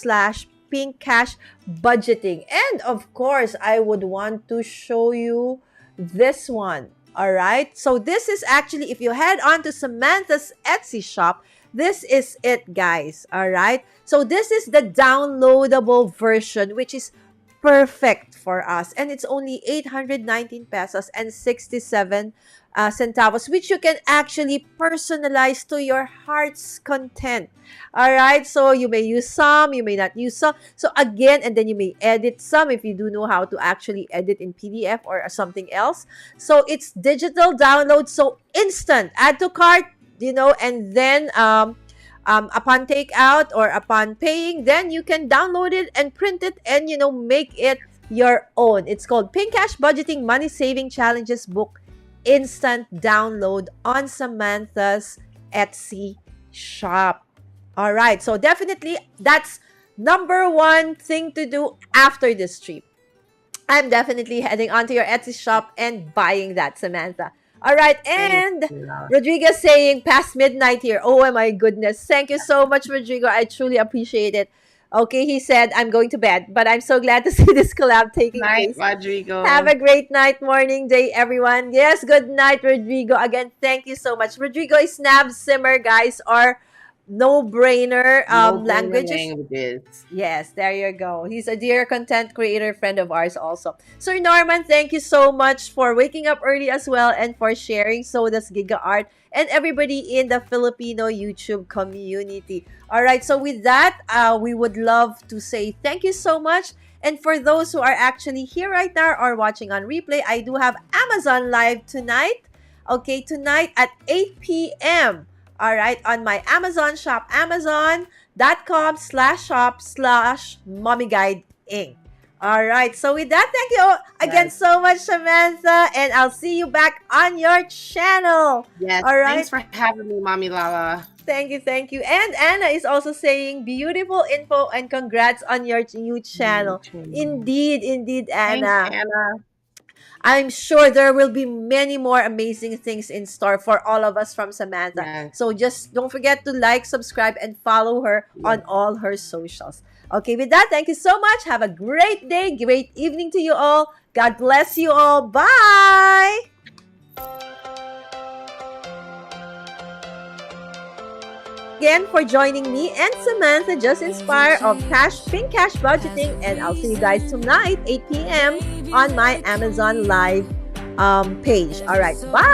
Speaker 2: pink cash budgeting. And of course, I would want to show you this one. All right. So this is actually, if you head on to Samantha's Etsy shop, this is it, guys. All right. So this is the downloadable version, which is perfect for us. And it's only 819 pesos and 67 centavos, which you can actually personalize to your heart's content. All right. So you may use some, you may not use some. So again, and then you may edit some if you do know how to actually edit in PDF or something else. So it's digital download. So instant, add to cart, and then upon takeout or upon paying, then you can download it and print it and, make it your own. It's called Pink Cash Budgeting Money Saving Challenges Book, instant download on Samantha's Etsy shop. All right. So definitely that's number one thing to do after this trip. I'm definitely heading onto your Etsy shop and buying that, Samantha. All right, and Rodrigo saying past midnight here. Oh my goodness. Thank you so much, Rodrigo. I truly appreciate it. Okay, he said, I'm going to bed, but I'm so glad to see this collab taking
Speaker 3: Night,
Speaker 2: place.
Speaker 3: Rodrigo.
Speaker 2: Have a great night, morning, day, everyone. Yes, good night, Rodrigo. Again, thank you so much. Rodrigo is Snap Simmer, guys, or no-brainer languages. Yes, there you go. He's a dear content creator friend of ours also. Sir Norman, thank you so much for waking up early as well and for sharing. So does Giga Art and everybody in the Filipino YouTube community. All right, so with that, we would love to say thank you so much. And for those who are actually here right now or watching on replay, I do have Amazon Live tonight. Okay, tonight at 8 p.m. All right, on my Amazon shop, amazon.com/shop/mommyguide All right, so with that, thank you again so much, Samantha, and I'll see you back on your channel.
Speaker 3: Yes,
Speaker 2: all right.
Speaker 3: Thanks for having me, Mommy Lala.
Speaker 2: Thank you. And Anna is also saying beautiful info and congrats on your new channel. Indeed, Anna.
Speaker 3: Thanks, Anna.
Speaker 2: I'm sure there will be many more amazing things in store for all of us from Samantha.
Speaker 3: Yes.
Speaker 2: So just don't forget to like, subscribe, and follow her on all her socials. Okay, with that, thank you so much. Have a great day, great evening to you all. God bless you all. Bye! Again for joining me and Samantha JustInspire of Pink Cash Budgeting, and I'll see you guys tonight 8 p.m. on my Amazon Live page. All right, bye.